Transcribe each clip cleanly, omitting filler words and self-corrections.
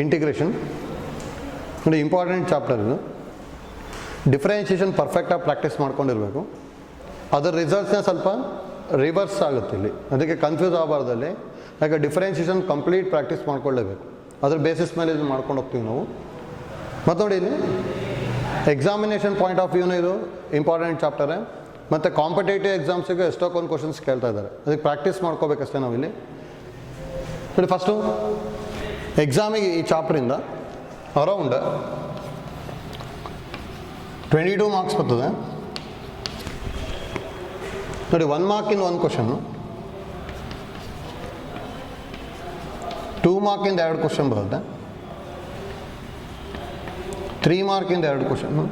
Integration ನೋಡಿ, important chapter ಇದು. Differentiation ಪರ್ಫೆಕ್ಟಾಗಿ ಪ್ರಾಕ್ಟೀಸ್ ಮಾಡ್ಕೊಂಡಿರಬೇಕು. ಅದರ ರಿಸಲ್ಟ್ಸ್ನ ಸ್ವಲ್ಪ ರಿವರ್ಸ್ ಆಗುತ್ತೆ ಇಲ್ಲಿ, ಅದಕ್ಕೆ ಕನ್ಫ್ಯೂಸ್ ಆಗಬಾರ್ದಲ್ಲಿ. ಯಾಕೆ ಡಿಫ್ರೆನ್ಷಿಯೇಷನ್ ಕಂಪ್ಲೀಟ್ ಪ್ರಾಕ್ಟೀಸ್ ಮಾಡ್ಕೊಳ್ಳೇಬೇಕು. ಅದ್ರ ಬೇಸಿಸ್ ಮೇಲೆ ಇದು ಮಾಡ್ಕೊಂಡು ಹೋಗ್ತೀವಿ ನಾವು. ಮತ್ತು ನೋಡಿ, ಇಲ್ಲಿ ಎಕ್ಸಾಮಿನೇಷನ್ ಪಾಯಿಂಟ್ ಆಫ್ ವ್ಯೂನ ಇದು ಇಂಪಾರ್ಟೆಂಟ್ ಚಾಪ್ಟರೇ. ಮತ್ತು ಕಾಂಪಿಟೇಟಿವ್ ಎಕ್ಸಾಮ್ಸಿಗೆ ಎಷ್ಟೊಂದು ಕ್ವಶನ್ಸ್ ಕೇಳ್ತಾ ಇದ್ದಾರೆ, ಅದಕ್ಕೆ ಪ್ರಾಕ್ಟೀಸ್ ಮಾಡ್ಕೋಬೇಕಷ್ಟೇ ನಾವಿಲ್ಲಿ. ನೋಡಿ, ಫಸ್ಟು ಎಕ್ಸಾಮಿಗೆ ಈ ಚಾಪ್ಟ್ರಿಂದ ಅರೌಂಡ್ 22 ಮಾರ್ಕ್ಸ್ ಬರ್ತದೆ ನೋಡಿ. 1 ಮಾರ್ಕಿಂದ 1 ಕ್ವಶನ್ನು, 2 ಮಾರ್ಕಿಂದ 2 ಕ್ವಶನ್ ಬರುತ್ತೆ, 3 ಮಾರ್ಕಿಂದ 2 ಕ್ವಶನ್ನು,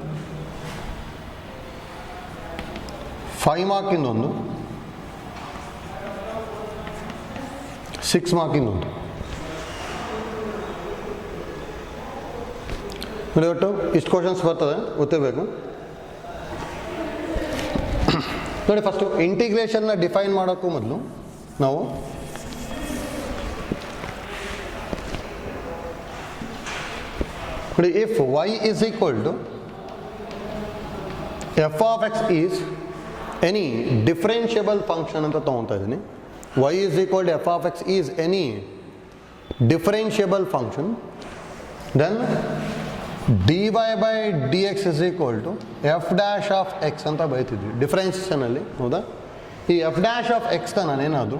5 ಮಾರ್ಕಿಂದ 1, 6 ಮಾರ್ಕಿಂದ 1. ನೋಡಿ, ಒಟ್ಟು ಇಷ್ಟು ಕ್ವಶನ್ಸ್ ಬರ್ತದೆ, ಗೊತ್ತಿರಬೇಕು. ನೋಡಿ, ಫಸ್ಟು ಇಂಟಿಗ್ರೇಷನ್ನ ಡಿಫೈನ್ ಮಾಡೋಕ್ಕೂ ಮೊದಲು ನಾವು ನೋಡಿ, if y is equal to f of x is any differentiable function ಅಂತ ತೊಗೊತಾ ಇದ್ದೀನಿ. y is equal to f of x is any differentiable function, then dy by dx is equal to f dash of x ಅಂತ ಬರೀತಿದ್ವಿ ಡಿಫ್ರೆನ್ಷಿಯೇಷನಲ್ಲಿ, ಹೌದಾ? ಈ f dash of x ನಾನೇನಾದರೂ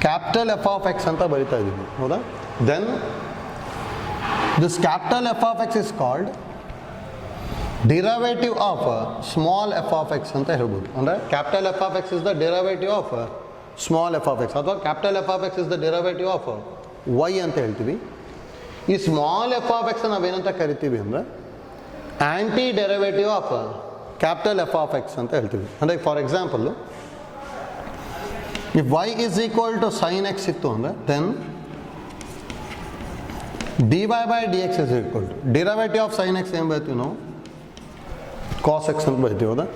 capital f of x ಅಂತ ಬರಿತಾ ಇದ್ದೀನಿ, ಹೌದಾ? Then this capital F of x is called derivative of small f of x ಅಂತ ಹೇಳ್ಬೋದು. ಅಂದರೆ capital F of x is the derivative of small f of x, ಅಥವಾ capital F of x is the derivative of y ಅಂತ ಹೇಳ್ತೀವಿ. ಈ small F of X ನಾವೇನಂತ ಕರಿತೀವಿ ಅಂದರೆ anti derivative of capital F of X ಅಂತ ಹೇಳ್ತೀವಿ. ಅಂದರೆ for example, if y is equal to sin x ಇತ್ತು ಅಂದರೆ then dy by dx is equal to derivative of sin x ಏನು ಬರೀತೀವಿ ನಾವು? cos x ಅಂತ ಬರೀತೀವಿ, ಹೌದಾ?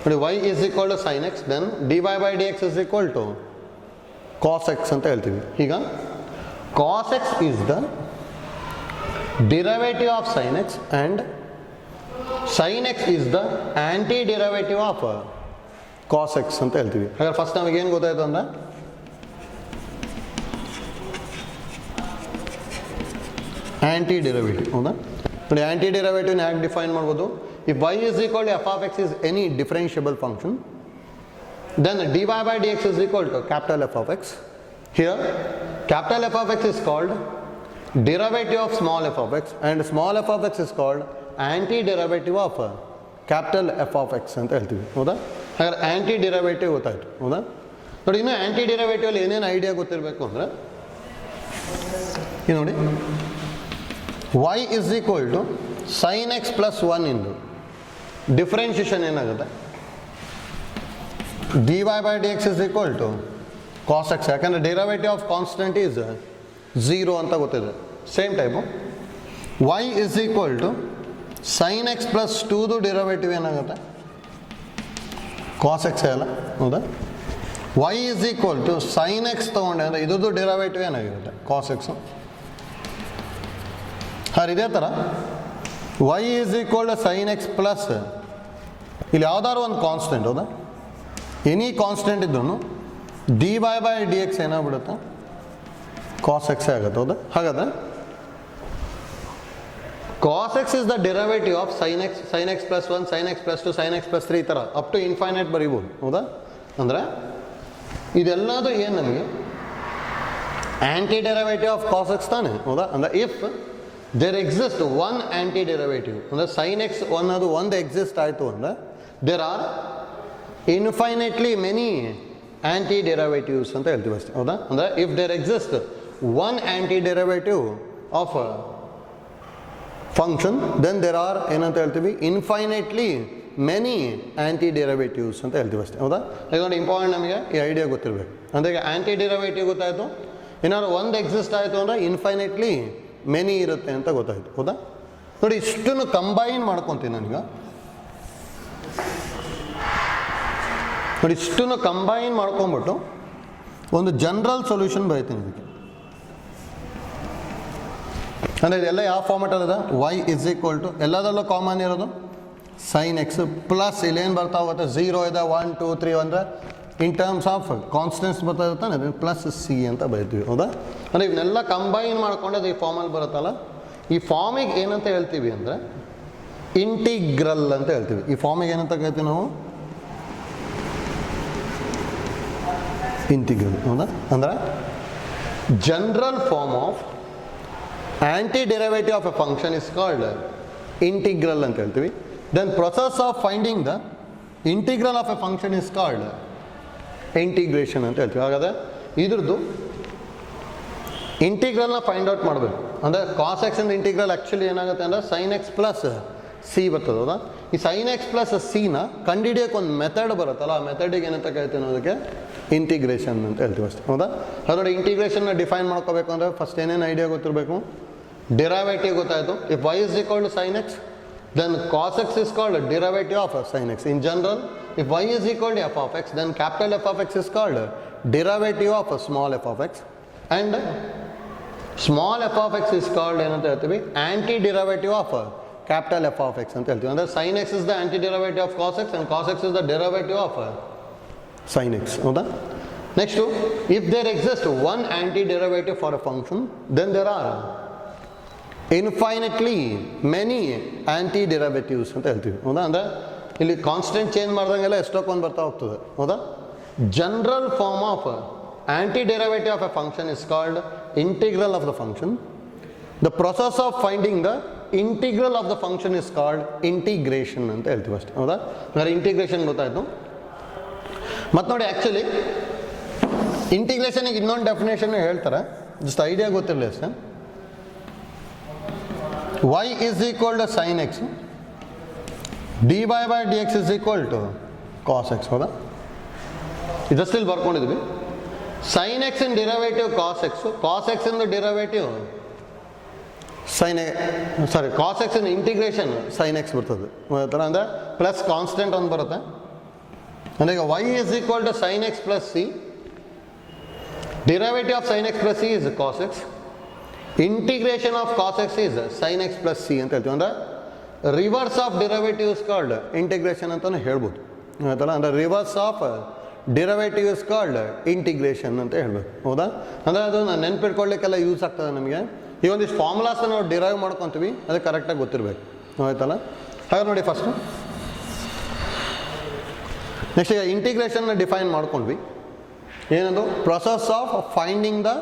ನೋಡಿ, y is equal to sin x, then dy by dx is equal to cos x ಅಂತ ಹೇಳ್ತೀವಿ. ಈಗ cos x is the derivative of sin x and sin x is the anti-derivative of cos x ಅಂತ ಹೇಳ್ತೀವಿ. ಹಾಗಾದ್ರೆ first ನಮಗೇನು ಗೊತ್ತಾಯ್ತು ಅಂದರೆ anti derivative, ಹೌದಾ? ನೋಡಿ, ಆ್ಯಂಟಿ ಡೆರಿವೇಟಿವ್ನ ಹೇಗೆ ಡಿಫೈನ್ ಮಾಡ್ಬೋದು? If y is equal to f of x is any differentiable function, then dy by dx is equal to capital F of x. Here capital F of x is called derivative of small f of x and small f of x is called anti-derivative of capital F of x ಅಂತ ಹೇಳ್ತೀವಿ, ಹೌದಾ? ಹಾಗಾದ್ರೆ ಆ್ಯಂಟಿ derivative ಗೊತ್ತಾಯ್ತು, ಹೌದಾ? ನೋಡಿ, ಇನ್ನು ಆ್ಯಂಟಿ ಡೆರಿವೇಟಿವಲ್ಲಿ ಏನೇನು idea ಗೊತ್ತಿರಬೇಕು ಅಂದರೆ, ಈ ನೋಡಿ, y is equal to sin x plus 1 into differentiation ಏನಾಗುತ್ತೆ? dy by dx is equal to cos x, ಯಾಕಂದರೆ ಡೆರಿವೇಟಿವ್ ಆಫ್ ಕಾನ್ಸ್ಟೆಂಟ್ ಈಸ್ 0 ಅಂತ ಗೊತ್ತಿದೆ. Same type y is equal to sin x plus 2ದು derivative ಏನಾಗುತ್ತೆ? cos x ಅಲ್ಲ, ಹೌದಾ? y is equal to sin x ತೊಗೊಂಡೆ ಅಂದರೆ ಇದ್ರದ್ದು ಡೆರಿವೇಟಿವ್ ಏನಾಗಿರುತ್ತೆ? cos x. ಹಾಂ, ಇದೇ ಥರ y is equal to sin x plus ಇಲ್ಲಿ ಯಾವ್ದಾದ್ರು ಒಂದು ಕಾನ್ಸ್ಟೆಂಟ್, ಹೌದಾ? ಎನಿ ಕಾನ್ಸ್ಟೆಂಟ್ ಇದ್ದೂ dy by dx ಏನಾಗ್ಬಿಡುತ್ತೆ? cos x ಆಗುತ್ತೆ, ಹೌದಾ? ಹಾಗಾದರೆ cos x is the derivative of sin x plus 1, sin x plus 2, sin x plus 3 ಈ ಥರ ಅಪ್ ಟು ಇನ್ಫೈನೈಟ್ ಬರೀಬೋದು, ಹೌದಾ? ಅಂದರೆ ಇದೆಲ್ಲದು ಏನು ನಮಗೆ anti derivative of cos x ತಾನೆ, ಹೌದಾ? ಅಂದರೆ if there exist one anti derivative, ಅಂದರೆ sin x ಅನ್ನೋದು ಒಂದು ಎಕ್ಸಿಸ್ಟ್ ಆಯಿತು ಅಂದರೆ there are infinitely many anti derivatives ಅಂತ ಹೇಳ್ತೀವಿ ಅಷ್ಟೇ, ಹೌದಾ? ಅಂದರೆ if there exist one anti derivative of function then there are ಏನಂತ ಹೇಳ್ತೀವಿ? ಇನ್ಫೈನೈಟ್ಲಿ ಮೆನಿ ಆ್ಯಂಟಿ ಡೆರಿವೇಟಿವ್ಸ್ ಅಂತ ಹೇಳ್ತೀವಿ ಅಷ್ಟೇ, ಹೌದಾ? ಈಗ ನೋಡಿ, ಇಂಪಾರ್ಟೆಂಟ್ ನಮಗೆ ಈ ಐಡಿಯಾ ಗೊತ್ತಿರಬೇಕು. ಅಂದರೆ ಈಗ ಆ್ಯಂಟಿ ಡೆರಿವೇಟಿವ್ ಗೊತ್ತಾಯಿತು, ಏನಾದ್ರು ಒಂದು ಎಕ್ಸಿಸ್ಟ್ ಆಯಿತು ಅಂದರೆ ಇನ್ಫೈನೈಟ್ಲಿ ಮೆನಿ ಇರುತ್ತೆ ಅಂತ ಗೊತ್ತಾಯಿತು, ಹೌದಾ? ನೋಡಿ, ಇಷ್ಟನ್ನು ಕಂಬೈನ್ ಮಾಡ್ಕೊತೀನಿ ನಾನೀಗ. ನೋಡಿ, ಇಷ್ಟನ್ನು ಕಂಬೈನ್ ಮಾಡ್ಕೊಂಬಿಟ್ಟು ಒಂದು ಜನರಲ್ ಸೊಲ್ಯೂಷನ್ ಬರೀತೀನಿ ಇದಕ್ಕೆ. ಅಂದರೆ ಇದೆಲ್ಲ ಯಾವ ಫಾರ್ಮೆಟಲ್ಲಿದೆ, y ಇಸ್ ಈಕ್ವಲ್ ಟು ಎಲ್ಲದರಲ್ಲೂ ಕಾಮನ್ ಇರೋದು ಸೈನ್ ಎಕ್ಸ್ ಪ್ಲಸ್ ಇಲ್ಲೇನು ಬರ್ತಾ ಹೋಗುತ್ತೆ 0 ಇದೆ 1 2 3 ಅಂದರೆ ಇನ್ ಟರ್ಮ್ಸ್ ಆಫ್ ಕಾನ್ಸ್ಟೆಂಟ್ಸ್ ಬರ್ತಾ ಇರ್ತಾನೆ ಅದನ್ನು ಪ್ಲಸ್ ಸಿ ಅಂತ ಬರೀತೀವಿ. ಹೌದಾ, ಅಂದರೆ ಇವನ್ನೆಲ್ಲ ಕಂಬೈನ್ ಮಾಡ್ಕೊಂಡು ಅದು ಈ ಫಾರ್ಮಲ್ಲಿ ಬರುತ್ತಲ್ಲ, ಈ ಫಾರ್ಮಿಗೆ ಏನಂತ ಹೇಳ್ತೀವಿ ಅಂದರೆ ಇಂಟಿಗ್ರಲ್ ಅಂತ ಹೇಳ್ತೀವಿ. ಈ ಫಾರ್ಮಿಗೆ ಏನಂತ ಹೇಳ್ತೀವಿ ನಾವು, ಇಂಟಿಗ್ರಲ್. ಹೌದಾ, ಅಂದರೆ general form of anti derivative of a function is called integral ಅಂತ ಹೇಳ್ತೀವಿ. Then process of finding the integral of a function is called integration ಅಂತ ಹೇಳ್ತೀವಿ. ಹಾಗಾದರೆ ಇದ್ರದ್ದು ಇಂಟಿಗ್ರಲ್ನ ಫೈಂಡ್ ಔಟ್ ಮಾಡಬೇಕು ಅಂದರೆ ಕಾಸ್ ಎಕ್ಸ್ ಇಂದ ಇಂಟಿಗ್ರಲ್ ಆ್ಯಕ್ಚುಲಿ ಏನಾಗುತ್ತೆ ಅಂದರೆ ಸೈನ್ ಎಕ್ಸ್ ಪ್ಲಸ್ ಸಿ ಬರ್ತದೆ. ಹೌದಾ, ಈ ಸೈನ್ ಎಕ್ಸ್ ಪ್ಲಸ್ ಸಿನ ಕಂಡುಹಿಡಿಯೋಕೆ ಒಂದು ಮೆಥಡ್ ಬರುತ್ತಲ್ಲ, ಆ ಮೆಥಡಿಗೆ ಏನಂತ ಕರಿತೀವಿ ಅನ್ನೋದಕ್ಕೆ ಇಂಟಿಗ್ರೇಷನ್ ಅಂತ ಹೇಳ್ತೀವಿ ಅಷ್ಟೇ. ಹೌದಾ, ಅದರಲ್ಲಿ ಇಂಟಿಗ್ರೇಷನ್ನ ಡಿಫೈನ್ ಮಾಡ್ಕೋಬೇಕು ಅಂದರೆ ಫಸ್ಟ್ ಏನೇನು ಐಡಿಯಾ ಗೊತ್ತಿರಬೇಕು, ಡಿರೈವೇಟಿವ್ ಗೊತ್ತಾಯಿತು. If y is equal to sin x, then cos x is called derivative of sin x. In general, if y is equal to f of x, then capital F of x is called derivative of small f of x, and small f of x is called ಏನಂತ ಹೇಳ್ತೀವಿ, anti derivative of capital F of X ಅಂತ ಹೇಳ್ತೀವಿ. ಅಂದರೆ sin x is the anti derivative of cos x and cos x is the derivative of sin x. ಹೌದಾ, next if there exist one anti derivative for a function, then there are infinitely many anti derivatives ಅಂತ ಹೇಳ್ತೀವಿ. ಹೌದಾ, ಅಂದರೆ ಇಲ್ಲಿ constant change ಮಾಡ್ದಂಗೆಲ್ಲ ಎಷ್ಟೊಕ್ಕೊಂದು ಬರ್ತಾ ಹೋಗ್ತದೆ. ಹೌದಾ, general form of anti derivative of a function is called integral of the function. The process of finding the integral of the function is called integration ಅಂತ ಹೇಳ್ತೀವಿ ಅಷ್ಟೇ. ಹೌದಾ, ಅಂದರೆ ಇಂಟಿಗ್ರೇಷನ್ ಗೊತ್ತಾಯಿತು. ಮತ್ತು ನೋಡಿ, ಆ್ಯಕ್ಚುಲಿ ಇಂಟಿಗ್ರೇಷನಿಗೆ ಇನ್ನೊಂದು ಡೆಫಿನೇಷನ್ ಹೇಳ್ತಾರೆ, ಜಸ್ಟ್ ಐಡಿಯಾ ಗೊತ್ತಿರಲಿ ಅಷ್ಟೇ. y is equal to sin x, dy by dx is equal to cos x. ಹೌದಾ, ಇದಷ್ಟು ಇಲ್ಲಿ ಬರ್ಕೊಂಡಿದ್ವಿ. sin x ಇನ್ ಡಿರೈವೇಟಿವ್ cos x ಇನ್ ಡಿರೈವೇಟಿವ್ cos x ಇನ್ ಇಂಟಿಗ್ರೇಷನ್ sin x ಬರ್ತದೆ. ಅಂದರೆ ಪ್ಲಸ್ ಕಾನ್ಸ್ಟೆಂಟ್ ಒಂದು ಬರುತ್ತೆ. ಅಂದರೆ ಈಗ y is equal to sin x plus c, derivative of sin x plus c is cos x, integration of cos X is sine x plus C ಅಂತ ಹೇಳ್ತೀವಿ. ಅಂದರೆ reverse of derivative is called integration ಅಂತಲೇ ಹೇಳ್ಬೋದು. ಆಯ್ತಲ್ಲ, ಅಂದರೆ reverse of derivative is called integration ಅಂತ ಹೇಳ್ಬೇಕು. ಹೌದಾ, ಅಂದರೆ ಅದು ನಾನು ನೆನ್ಪಿಟ್ಕೊಳ್ಳಿಕ್ಕೆಲ್ಲ ಯೂಸ್ ಆಗ್ತದೆ ನಮಗೆ. ಈ ಒಂದಿಷ್ಟು ಫಾರ್ಮುಲಾಸ್ನ ನಾವು ಡಿರೈವ್ ಮಾಡ್ಕೊತೀವಿ, ಅದು ಕರೆಕ್ಟಾಗಿ ಗೊತ್ತಿರಬೇಕು. ಆಯ್ತಲ್ಲ, ಹಾಗೆ ನೋಡಿ ಫಸ್ಟು ನೆಕ್ಸ್ಟ್ ಈಗ ಇಂಟಿಗ್ರೇಷನ್ನ ಡಿಫೈನ್ ಮಾಡ್ಕೊಂಡ್ವಿ. ಏನದು, process of finding the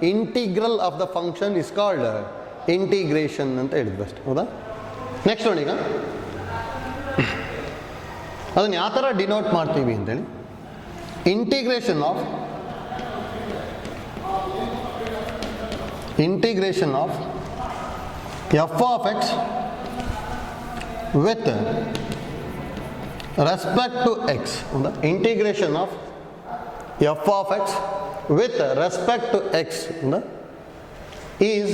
integral of the function is called integration ಅಂತ ಹೇಳಿದ್ವಿ ಅಷ್ಟೇ. ಹೌದಾ, ನೆಕ್ಸ್ಟ್ ನೋಡಿ, ಈಗ ಅದನ್ನು ಯಾವ ಥರ ಡಿನೋಟ್ ಮಾಡ್ತೀವಿ ಅಂತೇಳಿ, integration of F of X with respect to x. ಹೌದಾ, integration of F of x with respect to x is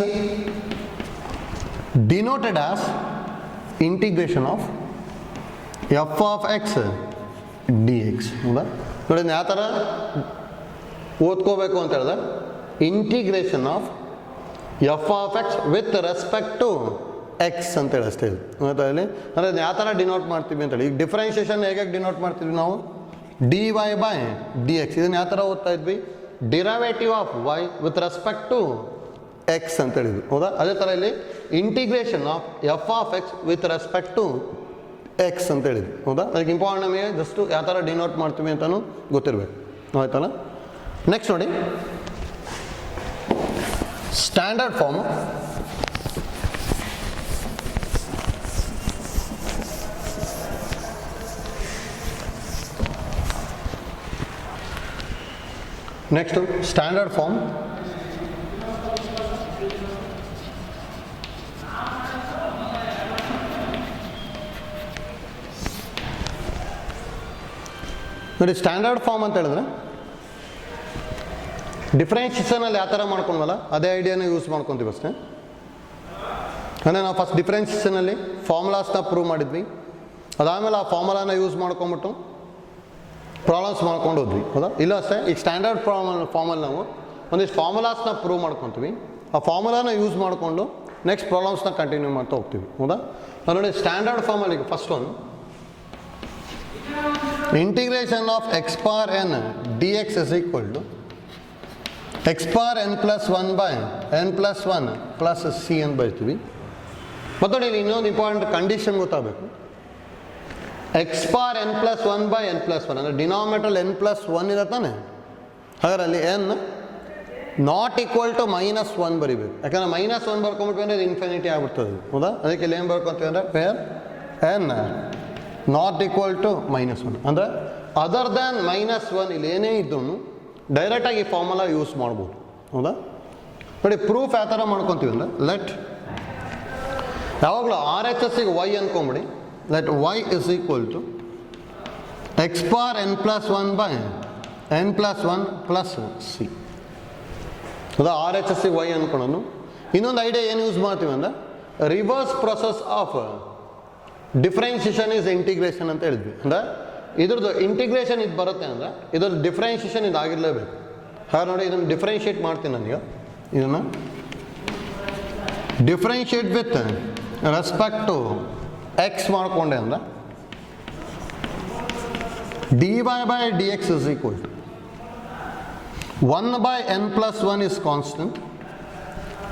denoted as integration of f of x dx. ಹೌದಾ, ನೋಡಿ ಯಾವ ಥರ ಓದ್ಕೋಬೇಕು ಅಂತ ಹೇಳಿದ್ರೆ, integration of F of X with respect to X ಅಂತೇಳಿ ಅಷ್ಟೇ ಇದು. ಆಯ್ತಾ, ಇಲ್ಲಿ ಅಂದರೆ ಯಾವ ಥರ ಡಿನೋಟ್ ಮಾಡ್ತೀವಿ ಅಂತೇಳಿ. ಈಗ ಡಿಫ್ರೆನ್ಷಿಯೇಷನ್ ಹೇಗೆ ಡಿನೋಟ್ ಮಾಡ್ತೀವಿ ನಾವು, dy by dx. ಇದನ್ನು ಯಾವ ಥರ ಓದ್ತಾ ಇದ್ವಿ, derivative of y with respect to X ಅಂತ ಹೇಳಿದ್ವಿ. ಹೌದಾ, ಅದೇ ಥರ ಇಲ್ಲಿ integration of F of X with respect to X ಅಂತ ಹೇಳಿದ್ವಿ. ಹೌದಾ, ಅದಕ್ಕೆ ಇಂಪಾರ್ಟೆಂಟ್ ನಮಗೆ ಜಸ್ಟ್ ಯಾವ ಥರ ಡಿನೋಟ್ ಮಾಡ್ತೀವಿ ಅಂತಲೂ ಗೊತ್ತಿರಬೇಕು. ಆಯ್ತಲ್ಲ, ನೆಕ್ಸ್ಟ್ ನೋಡಿ, standard form next standard form. ನೋಡಿ, ಸ್ಟ್ಯಾಂಡರ್ಡ್ ಫಾರ್ಮ್ ಅಂತ ಹೇಳಿದ್ರೆ ಡಿಫ್ರೆನ್ಷಿಯೇಷನಲ್ಲಿ ಯಾವ ಥರ ಮಾಡ್ಕೊಂಡ್ವಲ್ಲ ಅದೇ ಐಡಿಯಾನ ಯೂಸ್ ಮಾಡ್ಕೊತೀವಿ ಅಷ್ಟೇ. ಅಂದರೆ ನಾವು ಫಸ್ಟ್ ಡಿಫ್ರೆನ್ಷಿಯೇಷನಲ್ಲಿ ಫಾರ್ಮುಲಾಸ್ನ ಪ್ರೂವ್ ಮಾಡಿದ್ವಿ, ಅದಾದಮೇಲೆ ಆ ಫಾರ್ಮುಲಾನ ಯೂಸ್ ಮಾಡ್ಕೊಂಬಿಟ್ಟು ಪ್ರಾಬ್ಲಮ್ಸ್ ಮಾಡ್ಕೊಂಡು ಹೋದ್ವಿ. ಹೌದಾ, ಇಲ್ಲ ಅಷ್ಟೇ. ಈಗ ಸ್ಟ್ಯಾಂಡರ್ಡ್ ಫಾರ್ಮಲ್ಲಿ ನಾವು ಒಂದಿಷ್ಟು ಫಾರ್ಮುಲಾಸ್ನ ಪ್ರೂವ್ ಮಾಡ್ಕೊತೀವಿ, ಆ ಫಾರ್ಮುಲಾನ ಯೂಸ್ ಮಾಡಿಕೊಂಡು ನೆಕ್ಸ್ಟ್ ಪ್ರಾಬ್ಲಮ್ಸ್ನ ಕಂಟಿನ್ಯೂ ಮಾಡ್ತಾ ಹೋಗ್ತೀವಿ. ಹೌದಾ? ನೋಡಿ ಸ್ಟ್ಯಾಂಡರ್ಡ್ ಫಾರ್ಮಲ್ಲಿ first one integration of X power N D X is equal to X power N plus 1 by N plus 1 plus C ಅಂತ ಬರಿತೀವಿ. ಮತ್ತು ನೋಡಿ ಇನ್ನೊಂದು ಇಂಪಾರ್ಟೆಂಟ್ ಕಂಡೀಷನ್ ಗೊತ್ತಾಗಬೇಕು. X power N plus 1 by N plus 1 ಅಂದರೆ denominator N plus 1 ಇರತ್ತಾನೆ, ಹಾಗಾದ್ರೆ ಅಲ್ಲಿ N not equal to -1 ಬರಿಬೇಕು. ಯಾಕಂದರೆ -1 ಬರ್ಕೊಂಬಿಟ್ವಿ ಅಂದರೆ ಇದು ಇನ್ಫಿನಿಟಿ ಆಗ್ಬಿಡ್ತದೆ. ಹೌದಾ? ಅದಕ್ಕೆ ಇಲ್ಲಿ ಏನು ಬರ್ಕೊತೀವಿ ಅಂದರೆ where N not equal to -1 ಅಂದರೆ ಅದರ್ ದ್ಯಾನ್ -1 ಇಲ್ಲಿ ಏನೇ ಇದ್ದೂ ಡೈರೆಕ್ಟಾಗಿ ಈ ಫಾರ್ಮುಲಾ ಯೂಸ್ ಮಾಡ್ಬೋದು. ಹೌದಾ? ನೋಡಿ ಪ್ರೂಫ್ ಯಾವ ಥರ ಮಾಡ್ಕೊತೀವಿ ಅಂದರೆ ಲೆಟ್ ಯಾವಾಗಲೂ ಆರ್ ಎಚ್ ಎಸ್ಸಿಗೆ ವೈ ಅಂದ್ಕೊಂಬಿಡಿ. Let y is equal to X power N plus 1 by N plus 1 plus C. ಹೌದಾ? ಆರ್ ಎಚ್ ಎಸ್ಸಿಗೆ ವೈ ಅಂದ್ಕೊಳ್ಳೋನು. ಇನ್ನೊಂದು ಐಡಿಯಾ ಏನು ಯೂಸ್ ಮಾಡ್ತೀವಿ ಅಂದರೆ reverse process of differentiation is integration ಅಂತ ಹೇಳಿದ್ವಿ. ಅಂದರೆ ಇದ್ರದ್ದು ಇಂಟಿಗ್ರೇಷನ್ ಇದು ಬರುತ್ತೆ ಅಂದರೆ ಇದ್ರದ್ದು ಡಿಫ್ರೆನ್ಷಿಯೇಷನ್ ಇದಾಗಿರಲೇಬೇಕು. ಹಾಗೆ ನೋಡಿ ಇದನ್ನು ಡಿಫ್ರೆನ್ಷಿಯೇಟ್ ಮಾಡ್ತೀನಿ ನನಗೆ. ಇದನ್ನು differentiate with respect to X ಮಾಡಿಕೊಂಡೆ ಅಂದರೆ D Y by D X is equal to 1 by n plus 1 is constant.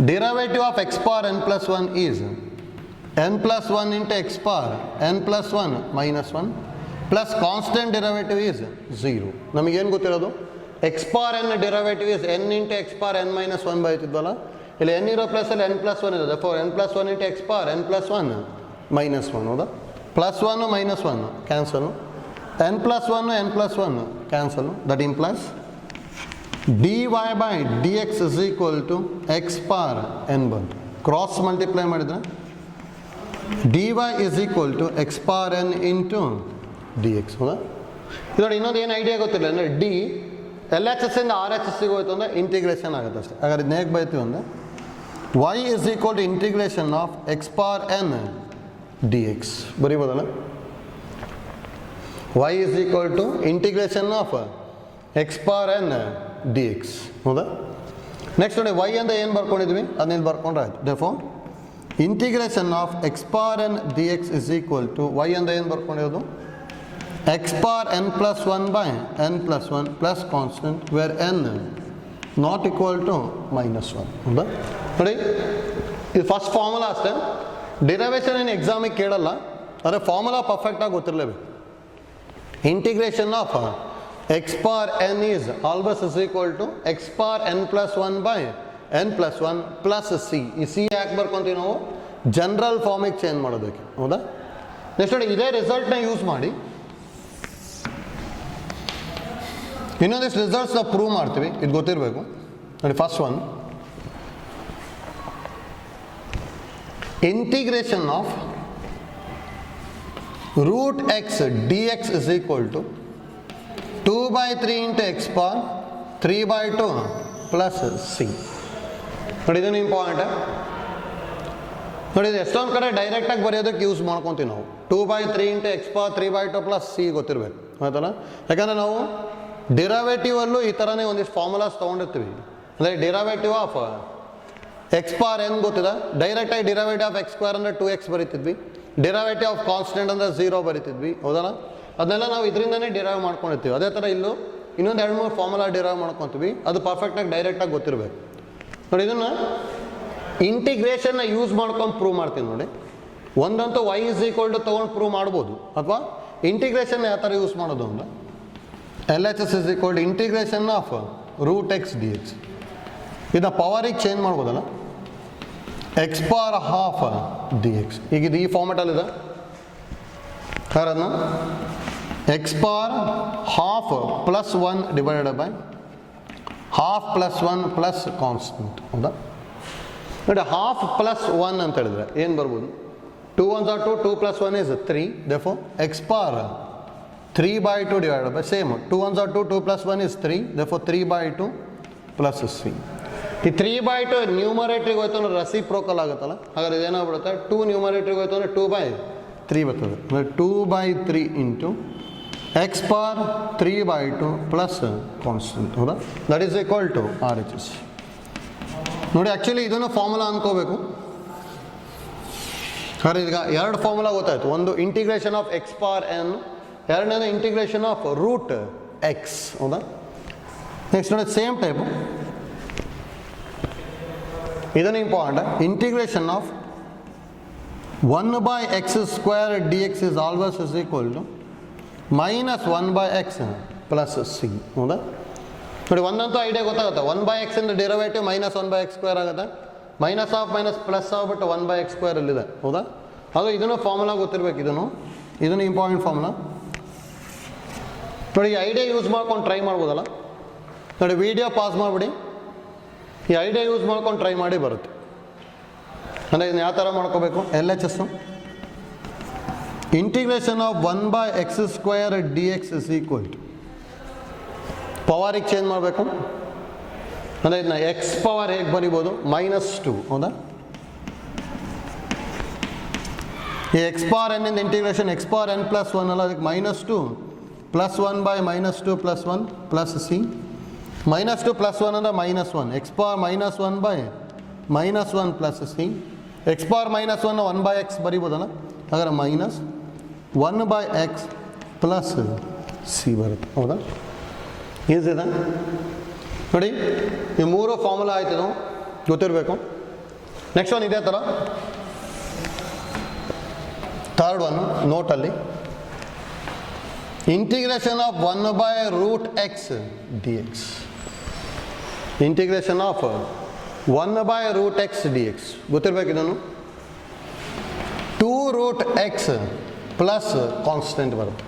Derivative of x power n plus 1 is n plus 1 into x power n plus 1 minus 1 plus constant derivative is 0. ನಮಗೇನು ಗೊತ್ತಿರೋದು? x power n derivative is n into x power n minus 1 ಬೈತಿದ್ವಲ್ಲ, ಇಲ್ಲಿ n ಇರೋ ಪ್ಲಸಲ್ಲಿ n plus 1 ಇದೆ. Four n plus 1 into x power n plus 1 minus 1. ಹೌದಾ? Plus 1 minus 1 cancel, n plus 1 n plus 1 cancel. That implies dy by dx is equal to x power n ಬಂತು. Cross multiply ಮಾಡಿದರೆ dy is equal to x power n into dx. ಹೌದಾ? ಇದರಲ್ಲಿ ಇನ್ನೊಂದು ಏನು idea ಗೊತ್ತಿಲ್ಲ ಅಂದರೆ D L H S ಇಂದ R H ಎಸ್ಸಿಗೆ ಹೋಯ್ತು ಅಂದರೆ ಇಂಟಿಗ್ರೇಷನ್ ಆಗುತ್ತೆ ಅಷ್ಟೇ. ಹಾಗಾದ್ರೆ ಇದನ್ನ ಹೇಗೆ ಬೈತೀವಿ ಅಂದರೆ y is equal to integration of x power n dx ಬರೀಬೋದಲ್ಲ. y is equal to integration of x power n dx. ಹೌದಾ? ನೆಕ್ಸ್ಟ್ ನೋಡಿ y ಅಂತ ಏನು ಬರ್ಕೊಂಡಿದ್ವಿ ಅದನ್ನ ಬರ್ಕೊಂಡ್ರೆ ಆಯ್ತು. Therefore integration of x power n dx is equal to y ಅಂತ ಏನು ಬರ್ಕೊಂಡಿರೋದು x power n plus 1 by n plus 1 plus constant where n not equal to -1. ಹೌದಾ? ನೋಡಿ ಇದು ಫಸ್ಟ್ ಫಾರ್ಮುಲಾ ಅಷ್ಟೇ. ಡಿರೈವೇಷನ್ ಏನು ಎಕ್ಸಾಮಿಗೆ ಕೇಳಲ್ಲ, ಆದರೆ ಫಾರ್ಮುಲಾ ಪರ್ಫೆಕ್ಟಾಗಿ ಗೊತ್ತಿರಲೇಬೇಕು. Integration of x power n is always is equal to x power n plus 1 by n plus 1 plus c. ಈ ಸಿ ಯಾಕೆ ಬರ್ಕೊಂತೀವಿ ನಾವು? ಜನರಲ್ ಫಾರ್ಮಿಗೆ ಚೇಂಜ್ ಮಾಡೋದಕ್ಕೆ. ಹೌದಾ? ನೆಕ್ಸ್ಟ್ ನೋಡಿ ಇದೇ ರಿಸಲ್ಟ್ನ ಯೂಸ್ ಮಾಡಿ ಇನ್ನೊಂದಿಷ್ಟು ರಿಸಲ್ಟ್ಸ್ನ ಪ್ರೂವ್ ಮಾಡ್ತೀವಿ. ಇದು ಗೊತ್ತಿರಬೇಕು. ನೋಡಿ first one integration of root X D X is equal to 2 by 3 into x power 3 by 2 plus c. ನೋಡಿ ಇದನ್ನು ಇಂಪಾರ್ಟೆಂಟ್. ನೋಡಿ ಇದು ಎಷ್ಟೊಂದು ಕಡೆ ಡೈರೆಕ್ಟಾಗಿ ಬರೆಯೋದಕ್ಕೆ ಯೂಸ್ ಮಾಡ್ಕೊತೀವಿ ನಾವು. 2 by 3 into x power 3 by 2 plus c ಗೊತ್ತಿರಬೇಕು. ಆಯ್ತಲ್ಲ? ಯಾಕಂದರೆ ನಾವು ಡಿರೈವೇಟಿವಲ್ಲೂ ಈ ಥರನೇ ಒಂದಿಷ್ಟು ಫಾರ್ಮುಲಾಸ್ ತೊಗೊಂಡಿರ್ತೀವಿ. ಅಂದರೆ derivative of X power N ಗೊತ್ತಿದೆ, ಡೈರೆಕ್ಟಾಗಿ ಡಿರೈವೇಟಿವ್ ಆಫ್ ಎಕ್ಸ್ ಸ್ಕ್ವೇರ್ ಅಂದರೆ 2x ಬರೀತಿದ್ವಿ. ಡಿರೈವೇಟಿವ್ ಆಫ್ ಕಾನ್ಸ್ಟೆಂಟ್ ಅಂದರೆ 0 ಬರೀತಿದ್ವಿ. ಹೌದಲ್ಲ? ಅದನ್ನೆಲ್ಲ ನಾವು ಇದರಿಂದನೇ ಡಿರೈವ್ ಮಾಡ್ಕೊಂಡಿರ್ತೀವಿ. ಅದೇ ಥರ ಇಲ್ಲೂ ಇನ್ನೊಂದು 2-3 ಫಾರ್ಮುಲಾ ಡಿರೈವ್ ಮಾಡ್ಕೊತೀವಿ. ಅದು ಪರ್ಫೆಕ್ಟಾಗಿ ಡೈರೆಕ್ಟಾಗಿ ಗೊತ್ತಿರಬೇಕು. ನೋಡಿ ಇದನ್ನು ಇಂಟಿಗ್ರೇಷನ್ನ ಯೂಸ್ ಮಾಡ್ಕೊಂಡು ಪ್ರೂವ್ ಮಾಡ್ತೀನಿ. ನೋಡಿ ಒಂದಂತೂ y is equal to ತೊಗೊಂಡು ಪ್ರೂವ್ ಮಾಡ್ಬೋದು, ಅಥವಾ ಇಂಟಿಗ್ರೇಷನ್ ಯಾವ ಥರ ಯೂಸ್ ಮಾಡೋದು ಅಂದರೆ L H S is equal to integration of root X D X. ಇದನ್ನ ಪವರಿಗೆ ಚೇಂಜ್ ಮಾಡ್ಬೋದಲ್ಲ, X power half D X. ಈಗ ಇದು ಈ ಫಾರ್ಮೆಟಲ್ಲಿದೆ. ಅದನ್ನು X power half plus 1 divided by half plus 1 plus constant. ಹೌದಾ? ನೋಡಿ ಹಾಫ್ ಪ್ಲಸ್ 1 ಅಂತ ಹೇಳಿದ್ರೆ ಏನು ಬರ್ಬೋದು? 2 1s are 2, 2 plus 1 is 3. Therefore x power 3 by 2 divided by same 2 1s are 2, 2 plus 1 is 3. Therefore 3 by 2 plus 3. ಈ 3 by 2 ನ್ಯೂಮರೇಟ್ರಿಗೆ ಹೋಯ್ತು ಅಂದ್ರೆ reciprocal ಆಗುತ್ತಲ್ಲ, ಹಾಗಾದ್ರೆ ಇದೇನಾಗ್ಬಿಡುತ್ತೆ 2 ನ್ಯೂಮರೇಟ್ರಿಗೆ ಹೋಯ್ತು ಅಂದರೆ 2 by 3 ಬರ್ತದೆ. ಅಂದರೆ 2 by 3 into x power 3 by 2 plus constant. ಹೌದಾ? That is equal to R H S. ನೋಡಿ ಆ್ಯಕ್ಚುಲಿ ಇದನ್ನು ಫಾರ್ಮುಲಾ ಅನ್ಕೋಬೇಕು. ಸರ್ ಈಗ ಎರಡು ಫಾರ್ಮುಲಾ ಗೊತ್ತಾಯ್ತು. ಒಂದು integration of X power n, ಎರಡನೇದು ಇಂಟಿಗ್ರೇಷನ್ ಆಫ್ ರೂಟ್ ಎಕ್ಸ್. ಹೌದಾ? ನೆಕ್ಸ್ಟ್ ನೋಡಿ ಸೇಮ್ ಟೈಪು ಇದನ್ನು important. Integration of 1/x² dx is always is equal to -1/x plus c. ಹೌದಾ? ನೋಡಿ ಒಂದಂತೂ ಐಡಿಯಾ ಗೊತ್ತಾಗುತ್ತೆ. 1/x ಇಂದ ಡಿರವೇಟಿವ್ -1/x² ಆಗುತ್ತೆ. ಮೈನಸ್ ಆಫ್ ಮೈನಸ್ ಪ್ಲಸ್ ಆಗ್ಬಿಟ್ಟು 1/x² ಅಲ್ಲಿದೆ. ಹೌದಾ? ಅದು ಇದನ್ನು ಫಾರ್ಮುಲಾ ಗೊತ್ತಿರಬೇಕು. ಇದನ್ನು ಇಂಪಾರ್ಟೆಂಟ್ ಫಾರ್ಮುಲಾ. ನೋಡಿ ಈ ಐಡಿಯಾ ಯೂಸ್ ಮಾಡ್ಕೊಂಡು ಟ್ರೈ ಮಾಡ್ಬೋದಲ್ಲ. ನೋಡಿ ವಿಡಿಯೋ ಪಾಸ್ ಮಾಡಿಬಿಡಿ, ಈ ಐಡಿಯಾ ಯೂಸ್ ಮಾಡ್ಕೊಂಡು ಟ್ರೈ ಮಾಡಿ ಬರುತ್ತೆ. ಅಂದರೆ ಇದನ್ನ ಯಾವ ಥರ ಮಾಡ್ಕೋಬೇಕು? LHS integration of 1/x² dx is equal to ಪವರಿಗೆ ಚೇಂಜ್ ಮಾಡಬೇಕು. ಅಂದರೆ ಇದನ್ನ ಎಕ್ಸ್ ಪವರ್ ಹೇಗೆ ಬರಿಬೋದು? -2. ಹೌದಾ? ಈ ಎಕ್ಸ್ ಪವರ್ ಎನ್ ಇಂದ ಇಂಟಿಗ್ರೇಷನ್ ಎಕ್ಸ್ ಪವರ್ n + 1 ಅಲ್ಲ, ಅದಕ್ಕೆ -2 + 1/-2 + 1 ಪ್ಲಸ್ ಸಿ. -2 + 1 ಅಂದರೆ -1. X power -1/-1 plus C. X power -1 1/x ಬರಿಬೋದಲ್ಲ, ಹಾಗಾದ್ರೆ -1/x ಪ್ಲಸ್ ಸಿ ಬರುತ್ತೆ. ಹೌದಾ? ಈಸಿದೆ ನೋಡಿ. ಈ ಮೂರು ಫಾರ್ಮುಲಾ ಆಯ್ತು, ಇದು ಗೊತ್ತಿರಬೇಕು. ನೆಕ್ಸ್ಟ್ ಒನ್ ಇದೇ ಥರ ಥರ್ಡ್ ಒನ್ ನೋಟಲ್ಲಿ integration of 1/√x dx. Integration of 1/√x dx ಗೊತ್ತಿರಬೇಕು. ಇದನ್ನು 2√x ಪ್ಲಸ್ ಕಾನ್ಸ್ಟೆಂಟ್ ಬರುತ್ತೆ.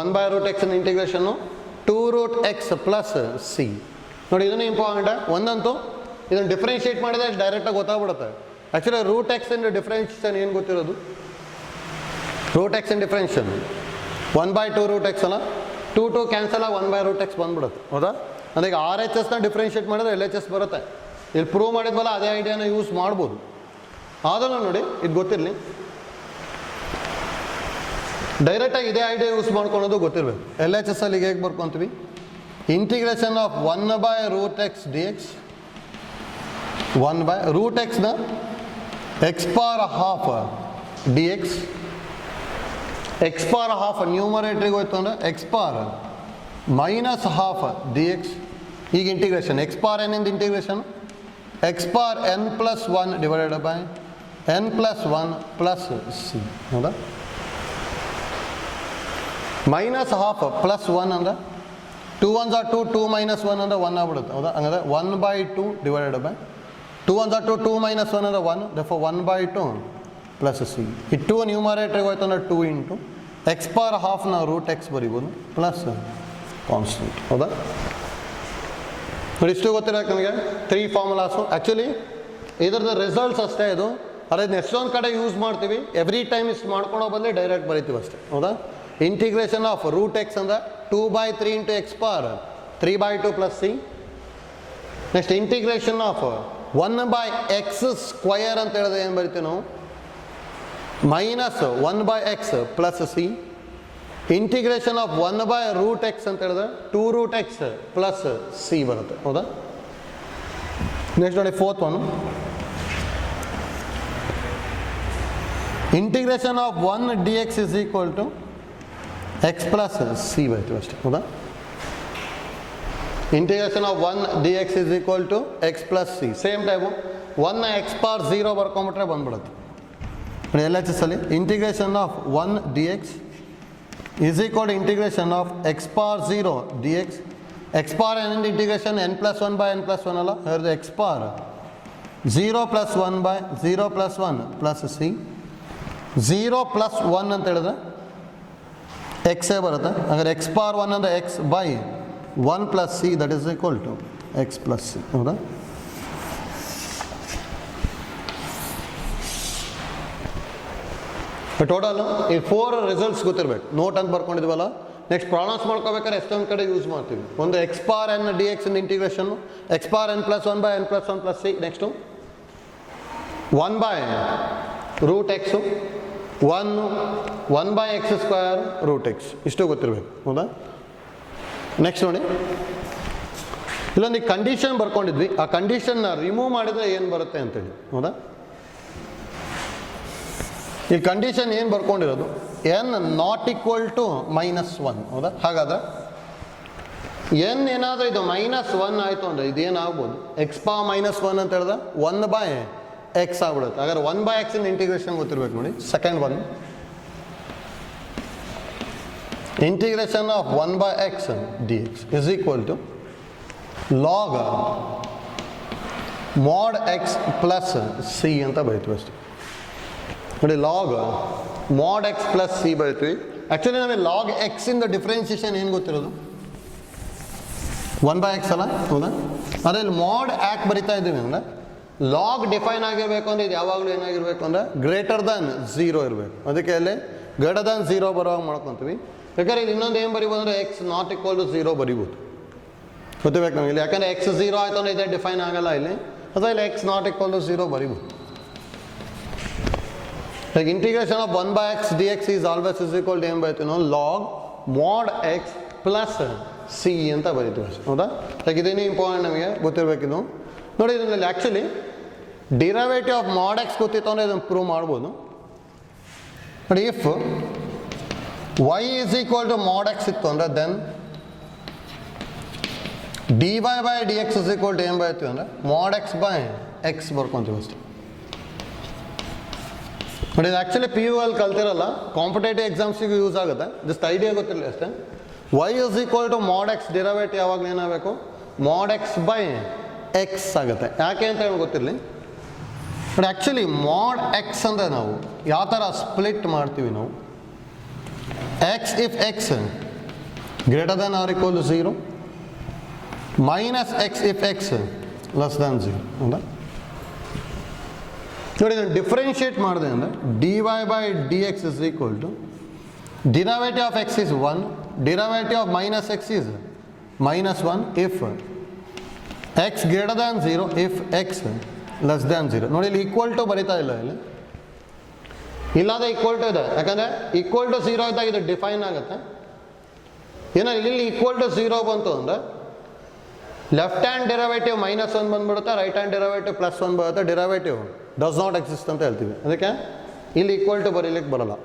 1/√x ಇಂಟಿಗ್ರೇಷನ್ನು 2√x plus c. ನೋಡಿ ಇದನ್ನು ಇಂಪಾರ್ಟೆಂಟ್. ಒಂದಂತೂ ಇದನ್ನು ಡಿಫ್ರೆನ್ಷಿಯೇಟ್ ಮಾಡಿದರೆ ಡೈರೆಕ್ಟಾಗಿ ಗೊತ್ತಾಗ್ಬಿಡುತ್ತೆ. ಆ್ಯಕ್ಚುಲಿ √x ಇಂದ ಡಿಫ್ರೆನ್ಷಿಯೇಷನ್ ಏನು ಗೊತ್ತಿರೋದು? √x ಇನ್ ಡಿಫ್ರೆನ್ಷಿಯೇಷನ್ 1/2√x ಅಲ್ಲ, 2 ಕ್ಯಾನ್ಸಲ್ ಆಗಿ 1/√x ಬಂದ್ಬಿಡುತ್ತೆ. ಹೌದಾ? ಅದೀಗ RHSನ ಡಿಫ್ರೆನ್ಷಿಯೇಟ್ ಮಾಡಿದ್ರೆ LHS ಬರುತ್ತೆ. ಇಲ್ಲಿ ಪ್ರೂವ್ ಮಾಡಿದ್ವಲ್ಲ, ಅದೇ ಐಡಿಯಾನ ಯೂಸ್ ಮಾಡ್ಬೋದು. ಆದರೂ ನೋಡಿ ಇದು ಗೊತ್ತಿರಲಿ, ಡೈರೆಕ್ಟಾಗಿ ಇದೇ ಐಡಿಯಾ ಯೂಸ್ ಮಾಡ್ಕೊಳೋದು ಗೊತ್ತಿರಬೇಕು. LHS ಅಲ್ಲಿ ಹೇಗೆ ಬರ್ಕೊತೀವಿ? ಇಂಟಿಗ್ರೇಷನ್ ಆಫ್ 1/√x dx 1/√xನ x⁻½ dx. x⁻½ ನ್ಯೂಮರೇಟ್ರಿಗೆ ಹೋಯ್ತು ಅಂದರೆ x⁻−½ dx. ಈಗ ಇಂಟಿಗ್ರೇಷನ್ x⁻n ಇಂದ integration x⁻n + 1 divided by n + 1 plus C. ಹೌದಾ? -½ ಪ್ಲಸ್ 1 ಅಂದರೆ 2 1s are 2, 2 - 1 ಅಂದರೆ 1 ಆಗ್ಬಿಡುತ್ತೆ. ಹೌದಾ? ಹಂಗಂದ್ರೆ 1/2 ಡಿವೈಡೆಡ್ ಬೈ 2 1s are 2, 2 - 1 ಅಂದರೆ 1, therefore 1/2 ಪ್ಲಸ್ ಸಿ. ಈ 2 ನ್ಯೂಮರೇಟ್ರಿಗೆ ಹೋಯ್ತು ಅಂದರೆ 2 ಇಂಟು x⁻½ √x ಬರಿಬೋದು ಪ್ಲಸ್ ಕಾನ್ಸ್ಟೆಂಟ್. ಹೌದಾ? ನೋಡಿ ಇಷ್ಟು ಗೊತ್ತಿರಬೇಕು ನಮಗೆ 3 ಫಾರ್ಮುಲಾಸು. ಆ್ಯಕ್ಚುಲಿ ಇದರದ್ದು ರಿಸಲ್ಟ್ಸ್ ಅಷ್ಟೇ ಇದು. ಅದನ್ನ ಎಷ್ಟೊಂದು ಕಡೆ ಯೂಸ್ ಮಾಡ್ತೀವಿ, ಎವ್ರಿ ಟೈಮ್ ಇಷ್ಟು ಮಾಡ್ಕೊಳೋ ಬದಲೇ ಡೈರೆಕ್ಟ್ ಬರಿತೀವಿ ಅಷ್ಟೇ. ಹೌದಾ? ಇಂಟಿಗ್ರೇಷನ್ ಆಫ್ √x ಅಂದರೆ 2/3 into x⁻, 3/2 plus c. Next integration of 1/x² ಅಂತ ಹೇಳಿದ್ರೆ ಏನು ಬರಿತೀವಿ ನಾವು? -1/x plus c. Integration of 1/√x ಅಂತ ಹೇಳಿದ್ರೆ 2√x ಪ್ಲಸ್ ಸಿ ಬರುತ್ತೆ. ಹೌದಾ? ನೆಕ್ಸ್ಟ್ ನೋಡಿ fourth one integration of 1 dx is equal to x plus c ಬರೀತೀವಿ ಅಷ್ಟೇ. ಹೌದಾ? Integration of 1 dx is equal to x plus c. Same time 1ನ x⁻0 ಬರ್ಕೊಂಬಿಟ್ರೆ ಬಂದ್ಬಿಡುತ್ತೆ. LHS ಅಲ್ಲಿ integration of 1 dx is equal to integration of x⁻0 dx. x⁻n ಇಂದ integration n + 1/n + 1 ಅಲ್ಲ, ಅದು x⁻0 + 1/0 + 1 ಪ್ಲಸ್ ಸಿ. 0 + 1 ಅಂತ ಹೇಳಿದ್ರೆ ಎಕ್ಸೇ ಬರುತ್ತೆ. ಹಾಗಾದ್ರೆ x⁻1 ಅಂದರೆ x/1 plus C, that is equal to x plus C. ಹೌದಾ? ಟೋಟಲ್ ಈ 4 ರಿಸಲ್ಟ್ಸ್ ಗೊತ್ತಿರಬೇಕು. ನೋಟ್ ಅಂತ ಬರ್ಕೊಂಡಿದ್ವಲ್ಲ, ನೆಕ್ಸ್ಟ್ ಪ್ರಾಬ್ಲಮ್ಸ್ ಮಾಡ್ಕೋಬೇಕಾದ್ರೆ ಎಷ್ಟೊಂದು ಕಡೆ ಯೂಸ್ ಮಾಡ್ತೀವಿ. ಒಂದು x⁻n dx ಇಂದ integration x⁻n + 1/n + 1 plus C. Next 1/√x 1/x² √x ಇಷ್ಟು ಗೊತ್ತಿರಬೇಕು. ಹೌದಾ? ನೆಕ್ಸ್ಟ್ ನೋಡಿ, ಇಲ್ಲೊಂದು ಕಂಡೀಷನ್ ಬರ್ಕೊಂಡಿದ್ವಿ, ಆ ಕಂಡೀಷನ್ನ ರಿಮೂವ್ ಮಾಡಿದರೆ ಏನು ಬರುತ್ತೆ ಅಂತೇಳಿ. ಹೌದಾ? ಈ ಕಂಡೀಷನ್ ಏನು ಬರ್ಕೊಂಡಿರೋದು ಎನ್ ನಾಟ್ ಈಕ್ವಲ್ ಟು -1 ಹೌದಾ. ಹಾಗಾದ್ರೆ ಎನ್ ಏನಾದರೂ ಇದು -1 ಆಯಿತು ಅಂದರೆ ಇದೇನಾಗ್ಬೋದು x⁻−1 ಅಂತ ಹೇಳಿದ್ರೆ 1/x ಆಗ್ಬಿಡುತ್ತೆ. ಹಾಗಾದ್ರೆ 1/x ಇಂದ ಇಂಟಿಗ್ರೇಷನ್ ಗೊತ್ತಿರ್ಬೇಕು ನೋಡಿ. Second one integration of 1/x dx is equal to log mod x plus C ಅಂತ ಬರೀತೀವಿ ಅಷ್ಟೇ ನೋಡಿ. Log mod x plus c ಬರೀತೀವಿ. ಆ್ಯಕ್ಚುಲಿ ನಮಗೆ ಲಾಗ್ ಎಕ್ಸ್ ಇಂದ ಡಿಫ್ರೆನ್ಸಿಯೇಷನ್ ಏನು ಗೊತ್ತಿರೋದು 1/x ಅಲ್ಲ ಹೌದಾ. ಅದ್ರಲ್ಲಿ mod ಯಾಕೆ ಬರಿತಾ ಇದ್ದೀವಿ ಅಂದರೆ ಲಾಗ್ ಡಿಫೈನ್ ಆಗಿರಬೇಕು ಅಂದರೆ ಇದು ಯಾವಾಗಲೂ ಏನಾಗಿರಬೇಕು ಅಂದರೆ ಗ್ರೇಟರ್ ದ್ಯಾನ್ 0 ಇರಬೇಕು. ಅದಕ್ಕೆ ಅಲ್ಲಿ ಗ್ರೇಟರ್ ದ್ಯಾನ್ 0 ಬರುವಾಗ ಮಾಡ್ಕೊತೀವಿ. ಯಾಕಂದರೆ ಇಲ್ಲಿ ಇನ್ನೊಂದು ಏನು ಬರಿಬೋದು ಅಂದರೆ x ನಾಟ್ ಈಕ್ವಲ್ ಟು 0 ಬರಿಬೋದು ಗೊತ್ತಿರ್ಬೇಕು ನಮಗೆ ಇಲ್ಲಿ. ಯಾಕಂದರೆ x 0 ಆಯಿತು ಅಂದರೆ ಇದೇ ಡಿಫೈನ್ ಆಗಲ್ಲ ಇಲ್ಲಿ. ಅಥವಾ ಇಲ್ಲಿ x ನಾಟ್ ಈಕ್ವಲ್ ಟು 0 ಬರಿಬೋದು. Like integration of 1/x dx is always is equal to ಏನು ಬರೀತೀವಿ ನಾವು log mod x plus C ಅಂತ ಬರೀತೀವಿ ಅಷ್ಟೇ ಹೌದಾ. ಲೈಕ್ ಇದೇನು ಇಂಪಾರ್ಟೆಂಟ್ ನಮಗೆ ಗೊತ್ತಿರಬೇಕಿದು ನೋಡಿ. ಇದರಲ್ಲಿ actually derivative of mod x ಗೊತ್ತಿತ್ತು ಅಂದರೆ ಇದನ್ನು ಪ್ರೂವ್ ಮಾಡ್ಬೋದು ನೋಡಿ. If y is equal to mod x ಇತ್ತು ಅಂದರೆ then dy by dx is equal to ಏನು ಬರೀತೀವಿ ಅಂದರೆ mod x by x ಬರ್ಕೊತೀವಿ ಅಷ್ಟೇ ನೋಡಿ. ಇದು ಆ್ಯಕ್ಚುಲಿ ಪಿ ಯು ಅಲ್ಲಿ ಕಲ್ತಿರಲ್ಲ, ಕಾಂಪಿಟೇಟಿವ್ ಎಕ್ಸಾಮ್ಸಿಗೆ ಯೂಸ್ ಆಗುತ್ತೆ. ಜಸ್ಟ್ ಐಡಿಯಾ ಗೊತ್ತಿರಲಿ ಅಷ್ಟೇ. y is equal to mod x derivative ಯಾವಾಗಲೂ ಏನಾಗಬೇಕು mod x by x ಆಗುತ್ತೆ. ಯಾಕೆ ಅಂತ ಹೇಳಿ ಗೊತ್ತಿರಲಿ ಬಟ್ ಆ್ಯಕ್ಚುಲಿ mod x ಅಂದರೆ ನಾವು ಯಾವ ಥರ ಸ್ಪ್ಲಿಟ್ ಮಾಡ್ತೀವಿ ನಾವು x if x greater than or equal to 0 minus x if x less than 0 ಹೌದಾ. ನೋಡಿ ಇದನ್ನು ಡಿಫ್ರೆನ್ಷಿಯೇಟ್ ಮಾಡಿದೆ ಅಂದರೆ dy by dx is equal to derivative of x is 1, derivative of minus x is -1 if x greater than 0 if x less than 0. ನೋಡಿ ಇಲ್ಲಿ equal to ಬರಿತಾ ಇಲ್ಲ, ಇಲ್ಲಿ ಇಲ್ಲಾಂದರೆ ಈಕ್ವಲ್ ಟು ಇದೆ. ಯಾಕಂದರೆ ಈಕ್ವಲ್ ಟು 0 ಇದ್ದಾಗ ಇದು ಡಿಫೈನ್ ಆಗುತ್ತೆ. ಏನೋ ಇಲ್ಲಿ ಈಕ್ವಲ್ ಟು 0 ಬಂತು ಅಂದರೆ ಲೆಫ್ಟ್ ಹ್ಯಾಂಡ್ ಡೆರಿವೇಟಿವ್ -1 ಬಂದ್ಬಿಡುತ್ತೆ, ರೈಟ್ ಹ್ಯಾಂಡ್ ಡೆರಿವೇಟಿವ್ +1 ಬರುತ್ತೆ. ಡೆರಿವೇಟಿವ್ ಡಸ್ ನಾಟ್ ಎಕ್ಸಿಸ್ಟ್ ಅಂತ ಹೇಳ್ತೀವಿ. ಅದಕ್ಕೆ ಇಲ್ಲಿ ಈಕ್ವಲ್ ಟು ಬರೀಲಿಕ್ಕೆ ಬರೋಲ್ಲ.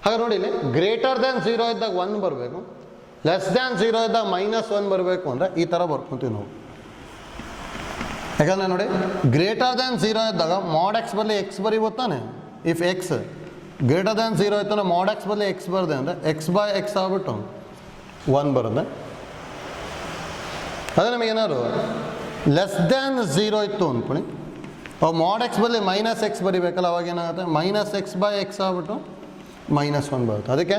ಹಾಗೆ ನೋಡಿ ಇಲ್ಲಿ ಗ್ರೇಟರ್ ದ್ಯಾನ್ 0 ಇದ್ದಾಗ 1 ಬರಬೇಕು, ಲೆಸ್ ದ್ಯಾನ್ 0 ಇದ್ದಾಗ -1 ಬರಬೇಕು ಅಂದರೆ ಈ ಥರ ಬರ್ಕೊತೀವಿ ನಾವು. ಯಾಕಂದರೆ ನೋಡಿ ಗ್ರೇಟರ್ ದ್ಯಾನ್ 0 ಇದ್ದಾಗ mod x ಬದಲು x ಬರೀಬೋದು ತಾನೆ. ಇಫ್ x ಗ್ರೇಟರ್ ದ್ಯಾನ್ 0 ಇತ್ತು ಅಂದರೆ mod x ಬದಲು x ಬರದೆ ಅಂದರೆ x by x ಆಗ್ಬಿಟ್ಟು 1 ಬರುತ್ತೆ. ಅದೇ ನಮಗೇನಾದ್ರು ಲೆಸ್ ದ್ಯಾನ್ 0 ಇತ್ತು ಅಂದ್ಕೊಳ್ಳಿ, ಅವು mod x ಬದಲು -x ಬರಿಬೇಕಲ್ಲ, ಅವಾಗ ಏನಾಗುತ್ತೆ -x by x ಆಗ್ಬಿಟ್ಟು -1 ಬರುತ್ತೆ. ಅದಕ್ಕೆ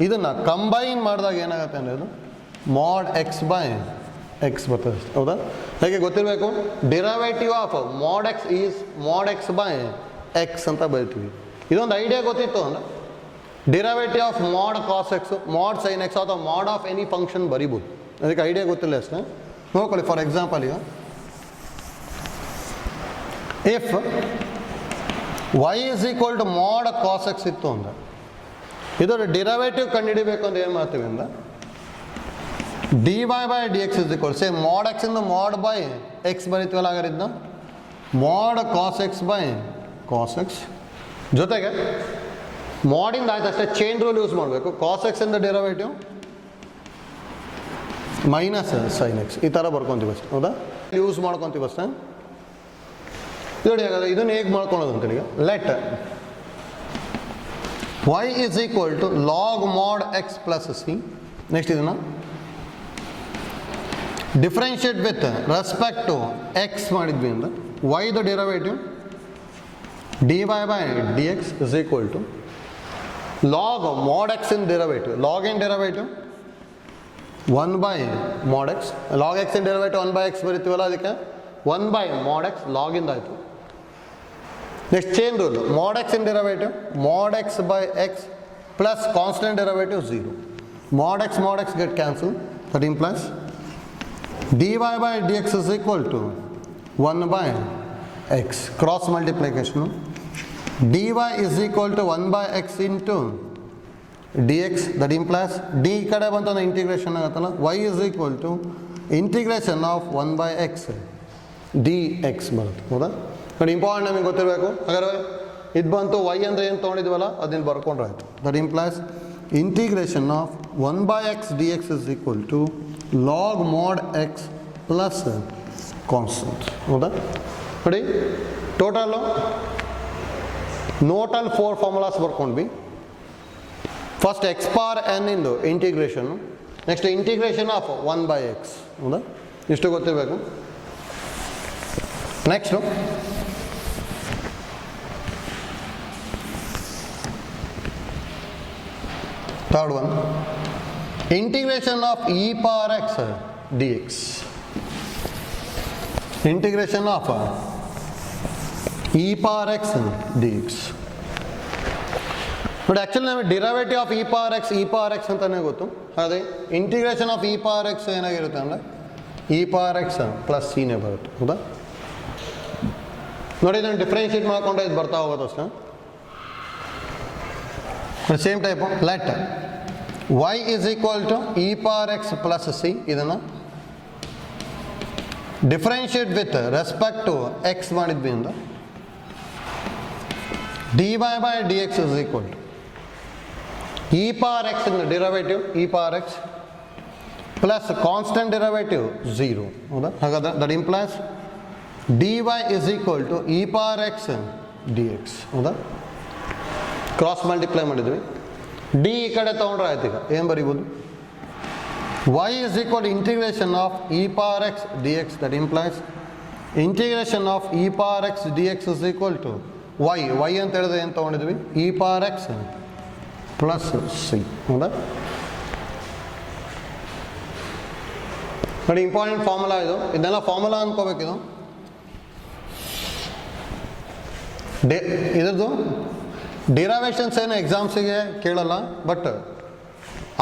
ಇದನ್ನು ಕಂಬೈನ್ ಮಾಡಿದಾಗ ಏನಾಗುತ್ತೆ ಅಂದರೆ ಇದು mod x by x ಬರ್ತದೆ ಅಷ್ಟೇ ಹೌದಾ. ಹಾಗೆ ಗೊತ್ತಿರಬೇಕು derivative of mod x is mod x by x ಅಂತ ಬರಿತೀವಿ. ಇದೊಂದು ಐಡಿಯಾ ಗೊತ್ತಿತ್ತು ಅಂದರೆ derivative of mod cos x, mod sin x ಅಥವಾ mod ಆಫ್ ಎನಿ ಫಂಕ್ಷನ್ ಬರಿಬೋದು. ಅದಕ್ಕೆ ಐಡಿಯಾ ಗೊತ್ತಿಲ್ಲ ಅಷ್ಟೇ. ನೋಡ್ಕೊಳ್ಳಿ ಫಾರ್ ಎಕ್ಸಾಂಪಲ್ ಈಗ if y is equal to mod cos x ಇತ್ತು ಅಂದರೆ ಇದರ ಡಿರೈವೇಟಿವ್ ಕಂಡುಹಿಡಿಬೇಕು ಅಂದರೆ ಏನು ಮಾಡ್ತೀವಿ ಅಂದರೆ dy by dx is equal to same mod x ಇಂದ mod by x ಬರೀತೀವಲ್ಲ. ಹಾಗಾದ್ರೆ ಇದನ್ನ mod cos x by cos x ಜೊತೆಗೆ ಮಾಡಿಂದ ಆಯ್ತು ಅಷ್ಟೇ ಚೈನ್ ರೂಲ್ ಯೂಸ್ ಮಾಡಬೇಕು. cos x ಇಂದ ಡೆರಿವೇಟಿವ್ ಮೈನಸ್ sin x ಈ ಥರ ಬರ್ಕೊತೀವಿ ಅಷ್ಟೇ ಹೌದಾ. ಯೂಸ್ ಮಾಡ್ಕೊತೀವಿ ಅಷ್ಟೇ. ನೋಡಿ ಹಾಗಾದ್ರೆ ಇದನ್ನು ಹೇಗೆ ಮಾಡ್ಕೊಳೋದು ಅಂತ ಈಗ let y is equal to log mod x plus c. Next ಇದನ್ನು differentiate with respect to x ಮಾಡಿದ್ವಿ ಅಂದರೆ y the derivative dy by dx is equal to log mod x in derivative. log in derivative 1 by mod x. log x in derivative 1 by x ಬರಿತೀವಲ್ಲ, ಅದಕ್ಕೆ 1 by mod x log ಇಂದ ಆಯಿತು. Next chain rule mod x in derivative mod x by x plus constant derivative 0. mod x get cancelled. That implies dy by dx is equal to 1 by x. Cross multiplication dy is equal to 1 by x into dx. That implies d ಕಡೆ ಬಂತು ಅಂದರೆ integration ಆಗುತ್ತಲ್ಲ, y is equal to integration of 1 by x dx ಬರುತ್ತೆ ಹೌದಾ. But important ನಮಗೆ ಗೊತ್ತಿರಬೇಕು. ಹಾಗಾದ್ರೆ ಇದು ಬಂತು y ಅಂದರೆ ಏನು ತೊಗೊಂಡಿದ್ವಲ್ಲ ಅದನ್ನು ಬರ್ಕೊಂಡ್ರೆ ಆಯಿತು. That implies integration of 1/x dx is equal to log mod x plus constant. ಹೌದಾ? ನೋಡಿ ಟೋಟಲು ನೋಟಲ್ 4 ಫಾರ್ಮುಲಾಸ್ ಬರ್ಕೊಂಡ್ವಿ. ಫಸ್ಟ್ ಎಕ್ಸ್ ಪಾರ್ ಎನ್ ಇಂದು ಇಂಟಿಗ್ರೇಷನ್ನು, ನೆಕ್ಸ್ಟ್ ಇಂಟಿಗ್ರೇಷನ್ ಆಫ್ 1/x. ಹೌದಾ? ಇಷ್ಟು ಗೊತ್ತಿರಬೇಕು. Next third one integration of e power x dx. Integration of e power x dx. But actually ನಮಗೆ derivative of e power x ಅಂತಲೇ ಗೊತ್ತು. ಅದೇ integration of e power x ಏನಾಗಿರುತ್ತೆ ಅಂದರೆ E power x plus ಸಿನೇ ಬರುತ್ತೆ. ಹೌದಾ? ನೋಡಿ ಇದನ್ನು ಡಿಫ್ರೆನ್ಷಿಯೇಟ್ ಮಾಡಿಕೊಂಡ್ರೆ ಇದು ಬರ್ತಾ ಹೋಗೋದು ಅಷ್ಟೇ. Same type let y is equal to e power x plus c. ಇದನ್ನು differentiate with respect to x ಮಾಡಿದ್ವಿ ಅಂದ್ರೆ dy by dx is equal to e power x in the derivative e power x plus constant derivative 0. ಹಾಗಾದ್ರೆ that implies dy is equal to e power x dx. ಹೌದಾ? Cross multiply ಮಾಡಿದ್ವಿ, D ಈ ಕಡೆ ತೊಗೊಂಡ್ರೆ ಆಯ್ತು. ಈಗ ಏನು ಬರೀಬೋದು? y is equal to integration of e power x dx. that implies integration of e power x dx is equal to y ಅಂತ ಹೇಳಿದ್ರೆ ಏನು ತೊಗೊಂಡಿದ್ವಿ? E power x plus C. ಹೌದಾ? ನೋಡಿ ಇಂಪಾರ್ಟೆಂಟ್ ಫಾರ್ಮುಲಾ ಇದು. ಇದನ್ನೆಲ್ಲ ಫಾರ್ಮುಲಾ ಅನ್ಕೋಬೇಕಿದು. ಇದ್ರದ್ದು ಡಿರೈವೇಷನ್ಸ್ ಏನು ಎಕ್ಸಾಮ್ಸಿಗೆ ಕೇಳಲ್ಲ, ಬಟ್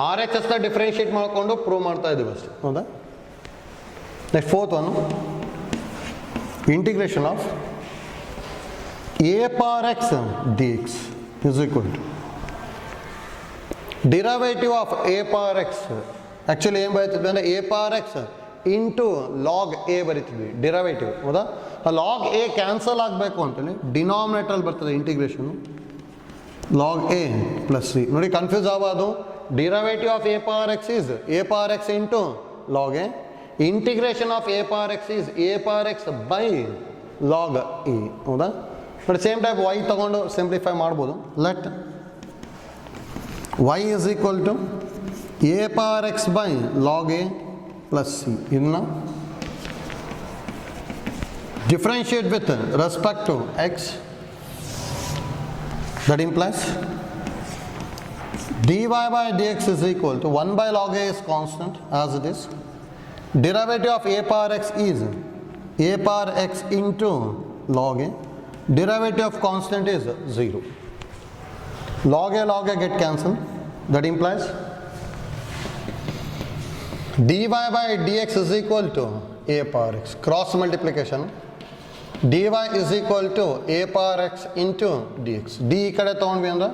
ಆರ್ ಎಚ್ ಎಸ್ನ ಡಿಫ್ರೆನ್ಷಿಯೇಟ್ ಮಾಡಿಕೊಂಡು ಪ್ರೂವ್ ಮಾಡ್ತಾ ಇದ್ದೀವಿ ಅಷ್ಟೇ. ಹೌದಾ? Next fourth one integration of a power x dx is equal to derivative of a power x. Actually ಏನು ಬರೀತಿದ್ವಿ ಅಂದರೆ a power x into log a ಬರೀತಿದ್ವಿ ಡಿರೈವೇಟಿವ್. ಹೌದಾ? ಆ ಲಾಗ್ a ಕ್ಯಾನ್ಸಲ್ ಆಗಬೇಕು ಅಂತೇಳಿ ಡಿನಾಮಿನೇಟ್ರಲ್ಲಿ ಬರ್ತದೆ integration log a plus c. ನೋಡಿ ಕನ್ಫ್ಯೂಸ್ ಆಗೋದು. Derivative of a power x is a power x into log a. Integration of a power x is a power x by log a. ಹೌದಾ? But same type y ತಗೊಂಡು simplify ಮಾಡ್ಬೋದು. Let y is equal to A power x by log a plus c. ಇದನ್ನ differentiate with respect to x. That implies dy by dx is equal to 1 by log a is constant as it is. Derivative of a power x is a power x into log a. Derivative of constant is 0. Log a get cancelled. That implies dy by dx is equal to a power x. Cross multiplication. dy is equal to a power x into dx. d ಈ ಕಡೆ ತಗೊಂಡ್ವಿ ಅಂದ್ರೆ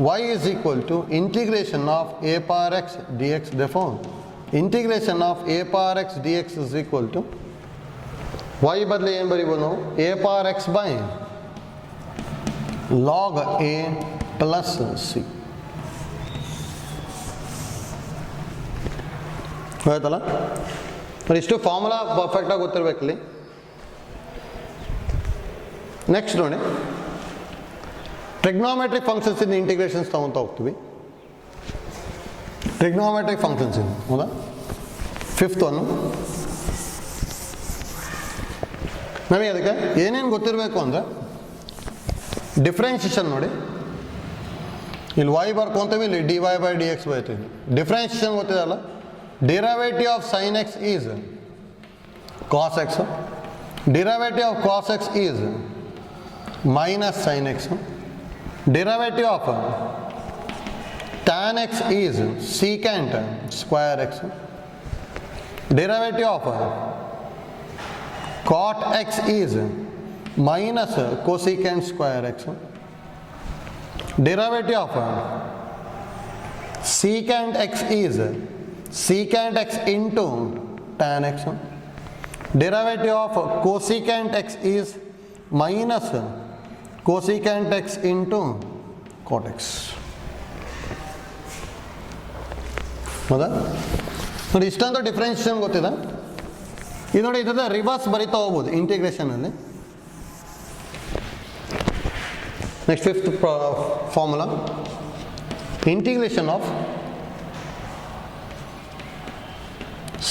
y is equal to integration of a power x dx. Therefore integration of a power x dx is equal to y ಬದಲು ಏನು ಬರೀಬೋದು ನಾವು? a power x by log a plus C. ಆಯ್ತಲ್ಲ? ಇಷ್ಟು ಫಾರ್ಮುಲಾ ಪರ್ಫೆಕ್ಟಾಗಿ ಗೊತ್ತಿರಬೇಕಲ್ಲಿ. ನೆಕ್ಸ್ಟ್ ನೋಡಿ trigonometric functions ಇಂದ integrations ತಗೊತಾ ಹೋಗ್ತೀವಿ. ಟ್ರಿಗ್ನೋಮೆಟ್ರಿಕ್ ಫಂಕ್ಷನ್ಸ್ ಇಂದ. ಹೌದಾ? ಫಿಫ್ತ್ ಒನ್ ನಮಗೆ ಅದಕ್ಕೆ ಏನೇನು ಗೊತ್ತಿರಬೇಕು ಅಂದರೆ ಡಿಫ್ರೆನ್ಷಿಯೇಷನ್ ನೋಡಿ. ಇಲ್ಲಿ y ಬರ್ಕೊಂತೀವಿ, ಇಲ್ಲಿ dy by dx ಬರೀತೀವಿ. ಡಿಫ್ರೆನ್ಷಿಯೇಷನ್ ಗೊತ್ತಿದಲ್ಲ. Derivative of sine x is cos x. Derivative of cos X is minus sin x. Derivative of tan x is secant square x. Derivative of cot x is minus cosecant square x. Derivative of secant x is secant x into tan x. Derivative of cosecant x is minus cosecant x into cot x. ಹೌದಾ ನೋಡಿ, ಇಷ್ಟೊಂದು differentiation ಗೊತ್ತಿದೆ. ಇದು ನೋಡಿ, ಇದರ reverse ಬರಿತಾ ಹೋಗ್ಬೋದು ಇಂಟಿಗ್ರೇಷನಲ್ಲಿ. Next fifth formula, integration of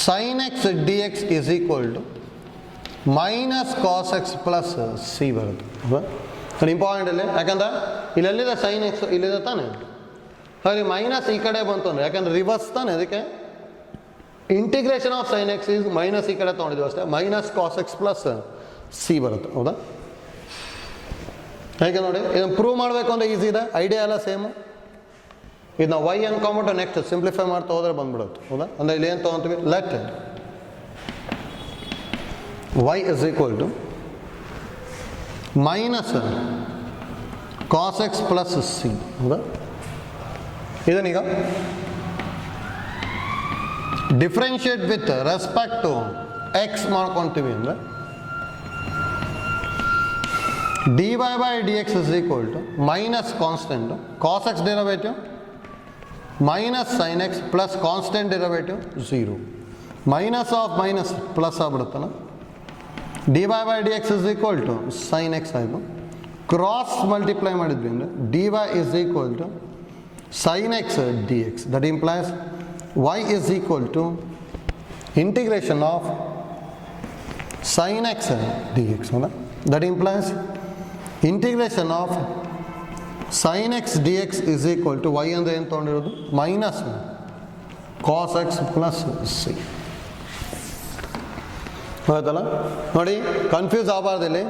sin x dx is equal to minus cos x plus c ಬರುತ್ತೆ. ನೋಡಿ ಇಂಪಾರ್ಟೆಂಟ್ ಇಲ್ಲಿ, ಯಾಕಂದ್ರೆ ಇಲ್ಲೆಲ್ಲಿದೆ ಸೈನ್ ಎಕ್ಸ್, ಇಲ್ಲಿದೆ ತಾನೆ. ಹಾಗೆ ಮೈನಸ್ ಈ ಕಡೆ ಬಂತು ಅಂದರೆ, ಯಾಕಂದ್ರೆ ರಿವರ್ಸ್ ತಾನೆ, ಅದಕ್ಕೆ integration of sine x is minus ಈ ಕಡೆ ತೊಗೊಂಡಿದ್ವಿ ಅಷ್ಟೇ, minus cos X plus C ಬರುತ್ತೆ. ಹೌದಾ, ಯಾಕೆ ನೋಡಿ, ಇದನ್ನು ಪ್ರೂವ್ ಮಾಡಬೇಕು ಅಂದರೆ ಈಸಿ ಇದೆ, ಐಡಿಯಾ ಎಲ್ಲ ಸೇಮು. ಇದನ್ನ ವೈ ಅನ್ಕೊಂಬಿಟ್ಟು ನೆಕ್ಸ್ಟ್ ಸಿಂಪ್ಲಿಫೈ ಮಾಡ್ತಾ ಹೋದ್ರೆ ಬಂದ್ಬಿಡುತ್ತೆ. ಹೌದಾ, ಅಂದರೆ ಇಲ್ಲಿ ಏನು ತೊಗೊತೀವಿ, let y is equal to minus cos X plus C. ಹೌದಾ, ಇದನ್ನೀಗ differentiate with respect to x ಮಾಡ್ಕೊತೀವಿ ಅಂದರೆ dy by dx is equal to minus constant cos x derivative minus sin x plus constant derivative 0. Minus of minus plus ಆಗ್ಬಿಡುತ್ತಲ್ಲ, dy by dx is equal to sin x ಆಯಿತು. Cross multiply ಮಾಡಿದ್ವಿ ಅಂದರೆ dy is equal to sin x dx. That implies y is equal to integration of sin x dx. That implies integration of sin x dx is equal to y ಅಂದರೆ ಏನು ತೊಗೊಂಡಿರೋದು, minus cos X plus c. ಹೌದಲ್ಲ, ನೋಡಿ confuse ಆಗಬಾರ್ದು. ಇಲ್ಲಿ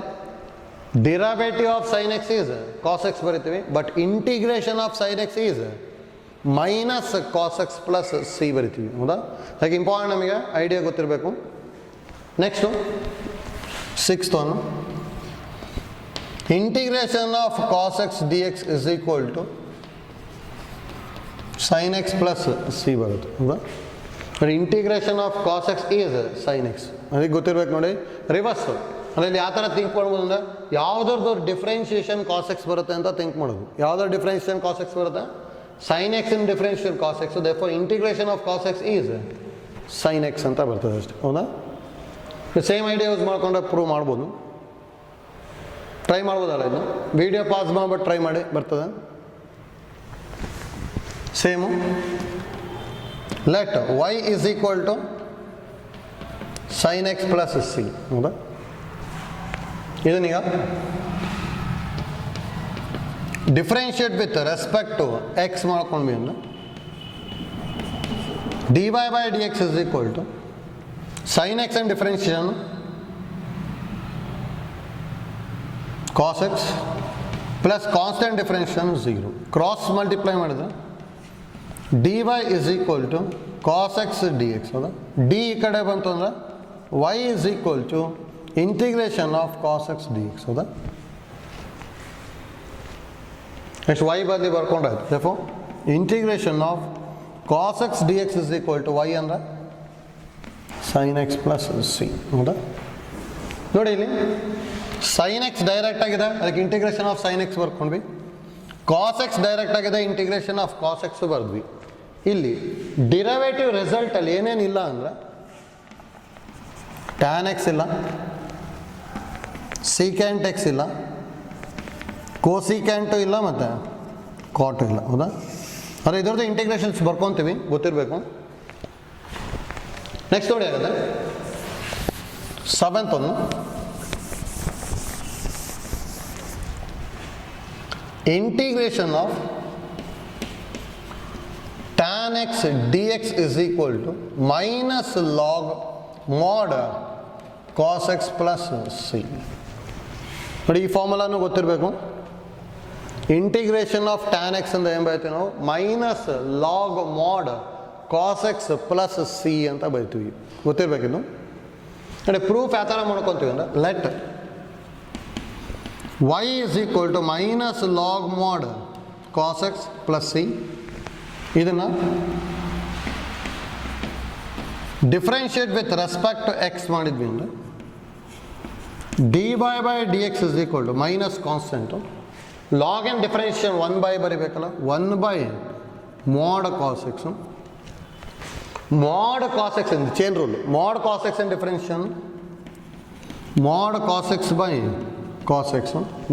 derivative of sine x is cos x ಬರಿತೀವಿ, but integration of sine x is minus cos X plus c ಬರಿತೀವಿ. ಹೌದಾ, ಹಾಗೆ ಇಂಪಾರ್ಟೆಂಟ್, ನಮಗೆ ಐಡಿಯಾ ಗೊತ್ತಿರಬೇಕು. Next sixth one, integration of cos x D X is equal to sin X plus C ಬರುತ್ತೆ. ಹೌದಾ, ನೋಡಿ integration of cos X is sign x, ಅದಕ್ಕೆ ಗೊತ್ತಿರ್ಬೇಕು. ನೋಡಿ ರಿವರ್ಸ್ ಅಂದರೆ ಇಲ್ಲಿ ಯಾವ ಥರ ಥಿಂಕ್ ಮಾಡ್ಬೋದು ಅಂದರೆ, ಯಾವುದ್ರದ್ದು ಡಿಫ್ರೆನ್ಷಿಯೇಷನ್ ಕಾಸ್ ಎಕ್ಸ್ ಬರುತ್ತೆ ಅಂತ ಥಿಂಕ್ ಮಾಡೋದು. ಯಾವುದ್ರ ಡಿಫ್ರೆನ್ಷಿಯೇಷನ್ ಕಾಸ್ ಎಕ್ಸ್ ಬರುತ್ತೆ, sin x in differentiation cos x, therefore integration of cos X is sign x ಅಂತ ಬರ್ತದೆ ಅಷ್ಟೇ. ಹೌದಾ, ಸೇಮ್ ಐಡಿಯಾ ಯೂಸ್ ಮಾಡ್ಕೊಂಡ್ರೆ ಪ್ರೂವ್ ಮಾಡ್ಬೋದು. ಟ್ರೈ ಮಾಡ್ಬೋದಲ್ಲ, ಇದು ವಿಡಿಯೋ ಪಾಸ್ ಮಾಡ್ಬಿಟ್ಟು ಟ್ರೈ ಮಾಡಿ, ಬರ್ತದೆ same. Let y is equal to sin X plus C. ಹೌದಾ, ಇದನ್ನೀಗ differentiate with respect to x ಮಾಡ್ಕೊಂಡ್ವಿ ಅಂದ್ರೆ dy by dx is equal to sin x and differentiation cos x plus constant differentiation 0. Cross multiply ಮಾಡಿದ್ರೆ dy is equal to cos x dx. ಹೌದಾ, d ಈ ಕಡೆ ಬಂತು ಅಂದ್ರೆ y is equal to integration of cos x dx. ಹೌದಾ, next y ಬದಲಿ ಬರ್ಕೊಂಡಾಯ್ತು. therefore integration of cos x dx is equal to y ಅಂದರೆ sin x plus c. ಹೌದಾ, ನೋಡಿ ಇಲ್ಲಿ sin x ಡೈರೆಕ್ಟ್ ಆಗಿದೆ, ಅದಕ್ಕೆ integration of sin x ಬರ್ಕೊಂಡ್ವಿ. cos x direct ಆಗಿದೆ, integration of cos x ಬರೆದ್ವಿ. ಇಲ್ಲಿ ಡಿರವೇಟಿವ್ ರಿಸಲ್ಟಲ್ಲಿ ಏನೇನಿಲ್ಲ ಅಂದರೆ tan x ಇಲ್ಲ, secant x ಇಲ್ಲ, cosecant ಇಲ್ಲ, ಮತ್ತು cot ಇಲ್ಲ. ಹೌದಾ, ಆದರೆ ಇದರದ್ದು ಇಂಟಿಗ್ರೇಷನ್ಸ್ ಬರ್ಕೊತೀವಿ, ಗೊತ್ತಿರಬೇಕು. ನೆಕ್ಸ್ಟ್ ನೋಡಿ ಆಗುತ್ತೆ ಸೆವೆಂತ್ ಒಂದು, integration of tan x dx is equal to minus log mod cos x plus c. ನೋಡಿ ಈ ಫಾರ್ಮುಲಾನು ಗೊತ್ತಿರಬೇಕು. ಇಂಟಿಗ್ರೇಷನ್ ಆಫ್ ಟ್ಯಾನ್ ಎಕ್ಸ್ ಅಂತ ಏನು ಬರೀತೀವಿ ನಾವು, minus log mod cos X plus C ಅಂತ ಬರಿತೀವಿ, ಗೊತ್ತಿರಬೇಕಿದ್ದು. ನೋಡಿ ಪ್ರೂಫ್ ಯಾವ ಥರ ಮಾಡ್ಕೊತೀವಿ ಅಂದರೆ let y is equal to minus log mod cos X plus c. ಇದನ್ನು differentiate with respect to x ಮಾಡಿದ್ವಿ ಅಂದರೆ dy by dx is equal to minus constant log and differentiation 1 by ಬರೀಬೇಕಲ್ಲ 1 by mod cos x mod cos x in the chain rule mod cos x and differentiation mod cos x by cos x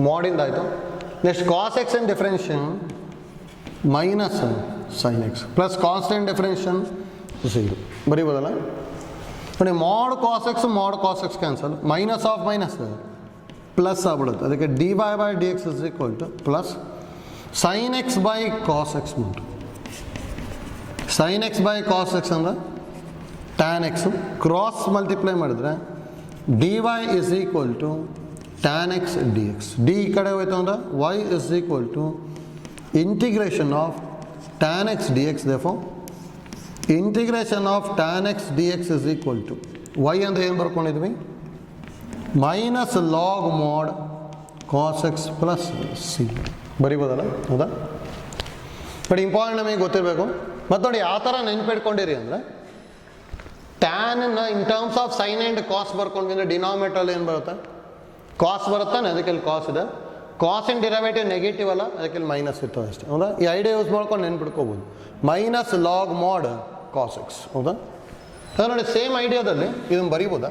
mod in that next cos x and differentiation minus sin x plus constant differentiation 0 ಬರೀಬೋದಲ್ಲ ನೋಡಿ mod cos x cancel minus of minus plus ಆಗ್ಬಿಡುತ್ತೆ ಅದಕ್ಕೆ dy by dx is equal to plus sin x by cos x ಮಾಡಿ sin x by cos x ಅಂದ್ರೆ tan x cross multiply ಮಾಡಿದ್ರೆ dy is equal to tan x dx d ಈ ಕಡೆ ಹೋಯ್ತು ಅಂದ್ರೆ y is equal to integration of tan x dx therefore integration of tan x dx is equal to y ಅಂದ್ರೆ ಏನು ಬರ್ಕೊಂಡಿದ್ವಿ minus log mod cos x plus c ಬರೀಬೋದಲ್ಲ ಹೌದಾ but important ನಮಗೆ ಗೊತ್ತಿರಬೇಕು ಮತ್ತು ನೋಡಿ ಯಾವ ಥರ ನೆನ್ಪಿಟ್ಕೊಂಡಿರಿ ಅಂದರೆ ಟ್ಯಾನನ್ನು in terms of sine and cos ಬರ್ಕೊಂಡ್ವಿ ಅಂದರೆ ಡಿನಾಮಿನೇಟರ್ ಏನು ಬರುತ್ತೆ ಕಾಸ್ ಬರುತ್ತಾನೆ ಅದಕ್ಕೆ ಕಾಸ್ ಇದೆ ಕಾಸ್ ಇನ್ ಡಿರೈವೇಟಿವ್ ನೆಗೆಟಿವ್ ಅಲ್ಲ ಅದಕ್ಕೆ ಮೈನಸ್ ಇರ್ತದೆ ಅಷ್ಟೇ ಹೌದಾ ಈ ಐಡಿಯಾ ಯೂಸ್ ಮಾಡ್ಕೊಂಡು ನೆನ್ಪಿಟ್ಕೋಬೋದು minus log mod cos x ಹೌದಾ ಅದು ನೋಡಿ ಸೇಮ್ ಐಡಿಯಾದಲ್ಲಿ ಇದನ್ನು ಬರೀಬೋದಾ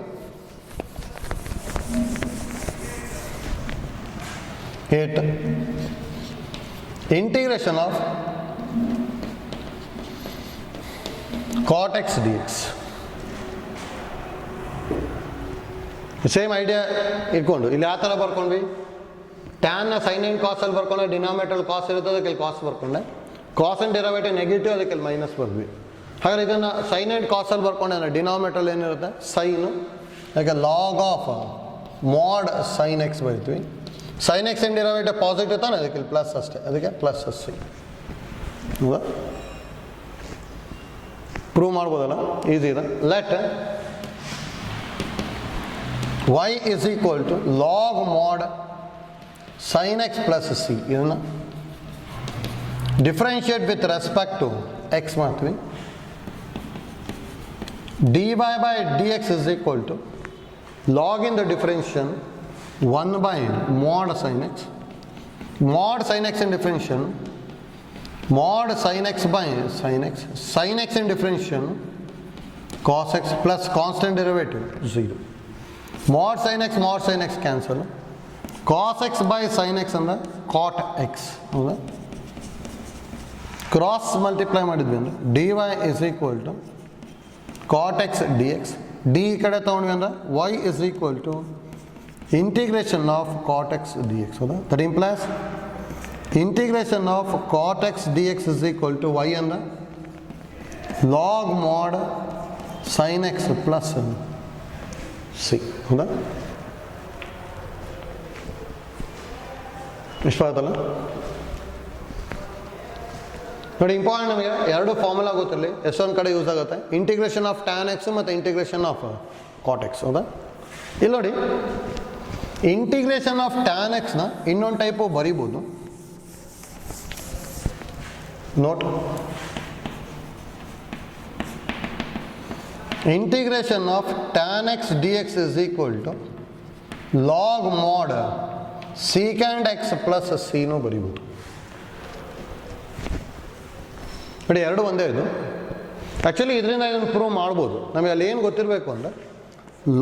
8 integration of cot x dx same idea ಇಟ್ಕೊಂಡು ಇಲ್ಲಿ ಯಾವ ಥರ ಬರ್ಕೊಂಡ್ವಿ ಟ್ಯಾನ್ನ ಸೈನ್ ಆ್ಯಂಡ್ ಕಾಸಲ್ಲಿ ಬರ್ಕೊಂಡೆ ಡಿನಾಮಿನೇಟರ್ ಕಾಸ್ ಇರುತ್ತೆ ಅದಕ್ಕೆ ಕಾಸ್ ಬರ್ಕೊಂಡೆ ಕಾಸ್ ಆ್ಯಂಡ್ ಡೆರಿವೇಟಿವ್ ನೆಗೆಟಿವ್ ಅದಕ್ಕೆ ಮೈನಸ್ ಬರ್ದ್ವಿ ಹಾಗಾದ್ರೆ ಇದನ್ನು ಸೈನ್ ಆ್ಯಂಡ್ ಕಾಸಲ್ಲಿ ಬರ್ಕೊಂಡೆ ಡಿನಾಮಿನೇಟರ್ ಏನಿರುತ್ತೆ ಸೈನು ಅದಕ್ಕೆ log of mod sin x ಬರಿತೀವಿ sin x and derivative positive ತಾನೆ ಅದಕ್ಕೆ ಪ್ಲಸ್ ಅಷ್ಟೇ ಅದಕ್ಕೆ ಪ್ಲಸ್ ಸಿ ಹೌದಾ ಪ್ರೂವ್ ಮಾಡ್ಬೋದಲ್ಲ ಈಸಿ ಇದೆ let y is equal to log mod sin x plus c ಇದನ್ನು differentiate with respect to x ಮಾಡ್ತೀವಿ dy by dx is equal to log in the differentiation 1 by mod sin x in differentiation mod sin x by sin x in differentiation cos x plus constant derivative 0 mod sin x cancel cos x by sin x ಅಂದ್ರೆ cot x ಹೌದಾ cross multiply ಮಾಡಿದ್ವಿ ಅಂದ್ರೆ dy is equal to cot x dx d ಈ ಕಡೆ ತಗೊಂಡ್ವಿ ಅಂದ್ರೆ y is equal to integration of cot x dx ಹೌದಾ that implies integration of cot x dx is equal to y ಅಂದ್ರೆ log mod sin x plus c ಹೌದಾ ಇಷ್ಟ ಆಯ್ತಲ್ಲ ನೋಡಿ ಇಂಪಾರ್ಟೆಂಟ್ ನಮಗೆ ಎರಡು ಫಾರ್ಮುಲಾ ಗೊತ್ತಿರಲಿ ಎಷ್ಟೊಂದು ಕಡೆ ಯೂಸ್ ಆಗುತ್ತೆ ಇಂಟಿಗ್ರೇಷನ್ ಆಫ್ ಟ್ಯಾನ್ ಎಕ್ಸ್ ಮತ್ತು ಇಂಟಿಗ್ರೇಷನ್ ಆಫ್ ಕಾಟ್ ಎಕ್ಸ್ ಹೌದಾ ಇಲ್ಲಿ ನೋಡಿ ಇಂಟಿಗ್ರೇಷನ್ ಆಫ್ ಟ್ಯಾನ್ ಎಕ್ಸ್ನ ಇನ್ನೊಂದು ಟೈಪು ಬರಿಬೋದು note integration of tan x dx is equal to log mod secant x plus c ನು ಬರೀಬೋದು ನೋಡಿ ಎರಡು ಒಂದೇ ಇದು ಆ್ಯಕ್ಚುಲಿ ಇದರಿಂದ ಇದನ್ನು ಪ್ರೂವ್ ಮಾಡ್ಬೋದು ನಮಗೆ ಅಲ್ಲಿ ಏನು ಗೊತ್ತಿರಬೇಕು ಅಂದರೆ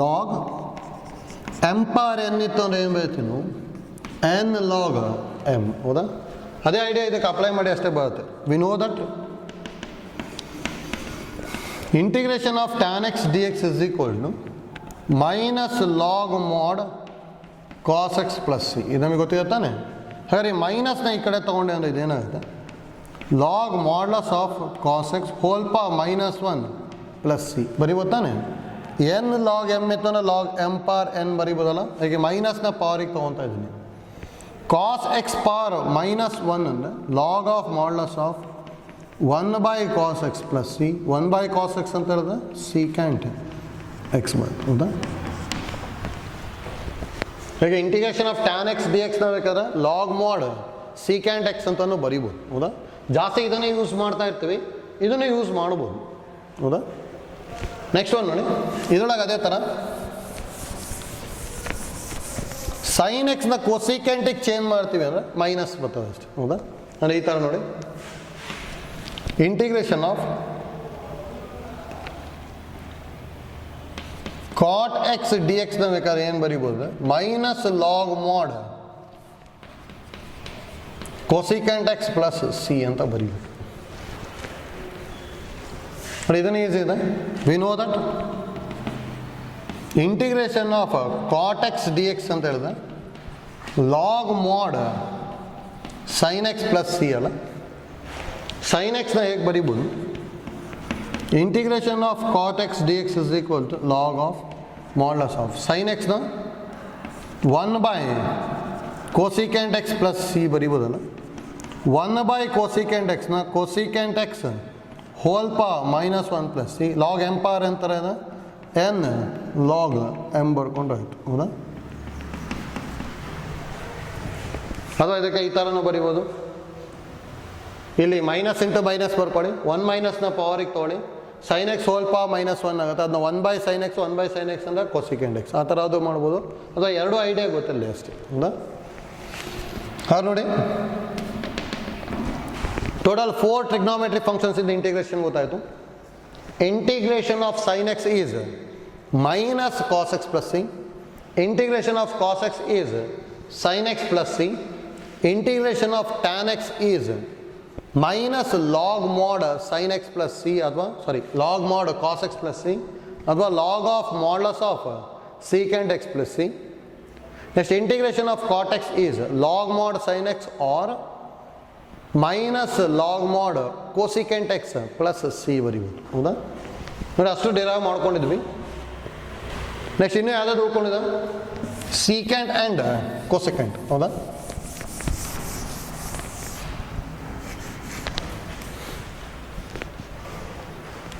ಲಾಗ್ ಎಮ್ ಪವರ್ ಎನ್ ಇತ್ತು ಅಂದರೆ ಏನು ಬರೀತೀವಿ ನಾವು ಎನ್ ಲಾಗ್ ಎಮ್ ಹೌದಾ ಅದೇ ಐಡಿಯಾ ಇದಕ್ಕೆ ಅಪ್ಲೈ ಮಾಡಿ ಅಷ್ಟೇ ಬರುತ್ತೆ V know that integration of tan x dx is equal to minus log mod cos x plus c ಇದು ನಮಗೆ ಗೊತ್ತಿದೆ ತಾನೆ ಹಾಗಾದ್ರೆ ಮೈನಸ್ನ ಈ ಕಡೆ ತೊಗೊಂಡೆ ಅಂದರೆ ಇದೇನಾಗುತ್ತೆ log modulus of cos x whole power minus 1 plus c ಬರೀಬೋದು ತಾನೆ ಎನ್ ಲಾಗ್ ಎಮ್ ಇತ್ತು ಅಂದರೆ ಲಾಗ್ ಎಮ್ ಪವರ್ ಎನ್ ಬರೀಬೋದಲ್ಲ ಹಾಗೆ ಮೈನಸ್ನ ಪವರಿಗೆ ತೊಗೊತಾ ಇದ್ದೀನಿ ಕಾಸ್ ಎಕ್ಸ್ ಪವರ್ ಮೈನಸ್ 1 ಅಂದರೆ log of modulus of 1 by cos x plus c 1 by cos x ಅಂತ ಹೇಳಿದ್ರೆ secant x ಬರುತ್ತೆ ಹೌದಾ ಹಾಗೆ integration of tan x dx ಬೇಕಾದ್ರೆ ಲಾಗ್ mod secant x ಅಂತಲೂ ಬರೀಬೋದು ಹೌದಾ ಜಾಸ್ತಿ ಇದನ್ನೇ ಯೂಸ್ ಮಾಡ್ತಾ ಇರ್ತೀವಿ ಇದನ್ನೇ ಯೂಸ್ ಮಾಡ್ಬೋದು ಹೌದಾ ನೆಕ್ಸ್ಟ್ ಒನ್ ನೋಡಿ ಇದರೊಳಗೆ ಅದೇ ಥರ ಸೈನ್ ಎಕ್ಸ್ನ ಕೊಸಿಕೆಂಟಿಗೆ ಚೇಂಜ್ ಮಾಡ್ತೀವಿ ಅಂದರೆ ಮೈನಸ್ ಬರ್ತದೆ ಅಷ್ಟೇ, ಹೌದಾ? ಅಂದರೆ ಈ ಥರ ನೋಡಿ, integration of cot x d ಎಕ್ಸ್ನ ಬೇಕಾದ್ರೆ ಏನು ಬರಿಬೋದು, minus log mod cosecant x plus C ಅಂತ ಬರೀಬೇಕು. ಬಟ್ ಇದನ್ನು ಈಸಿ ಇದೆ. We know that integration of cot x D x ಅಂತ ಹೇಳಿದ್ರೆ log mod sine X plus c ಅಲ್ಲ. ಸೈನ್ ಎಕ್ಸ್ನ ಹೇಗೆ ಬರೀಬೋದು, integration of cot x D X is equal to log of modulus of sine ಎಕ್ಸ್ನ 1 by cosecant x plus c ಬರೀಬೋದಲ್ಲ. 1 by cosecant ಎಕ್ಸ್ನ cosecant x whole power minus 1 plus c log m power ಅಂತಾರೆ, n log m ಬರ್ಕೊಂಡು ಆಯಿತು, ಹೌದಾ? ಅಥವಾ ಇದಕ್ಕೆ ಈ ಥರನೂ ಬರಿಬೋದು. ಇಲ್ಲಿ ಮೈನಸ್ ಇಂಟು ಮೈನಸ್ ಬರ್ಕೊಳ್ಳಿ, 1 ಮೈನಸ್ನ ಪವರಿಗೆ ತೊಗೊಳ್ಳಿ, sine X whole power minus 1 ಆಗುತ್ತೆ. ಅದನ್ನ 1 by sine X 1 by sine X ಅಂದರೆ ಕೊಸಿಕೆಂಟ್ ಎಕ್ಸ್, ಆ ಥರ ಅದು ಮಾಡ್ಬೋದು. ಅಥವಾ ಎರಡು ಐಡಿಯಾ ಗೊತ್ತಿಲ್ಲ ಅಷ್ಟೇ, ಹೌದಾ? ಹಾಗೆ ನೋಡಿ, ಟೋಟಲ್ 4 ಟ್ರಿಗ್ನೋಮೆಟ್ರಿ ಫಂಕ್ಷನ್ಸ್ ಇಂದ ಇಂಟಿಗ್ರೇಷನ್ ಗೊತ್ತಾಯಿತು. Integration of sine x is minus cos X plus c, integration of cos X is sine x plus c, integration of tan x is minus log mod sine X plus c, ಅಥವಾ sorry log mod cos X plus c, ಅಥವಾ log of modulus of secant x plus c. Next integration of cot x is log mod sine x R minus log mod cosecant x plus c ಬರೀಬೋದು, ಹೌದಾ? ನೋಡಿ, ಅಷ್ಟು derive ಮಾಡ್ಕೊಂಡಿದ್ವಿ. Next ಇನ್ನೂ ಯಾವ್ದಾದ್ರು ಉಳ್ಕೊಂಡಿದೆ, secant and cosecant, ಹೌದಾ?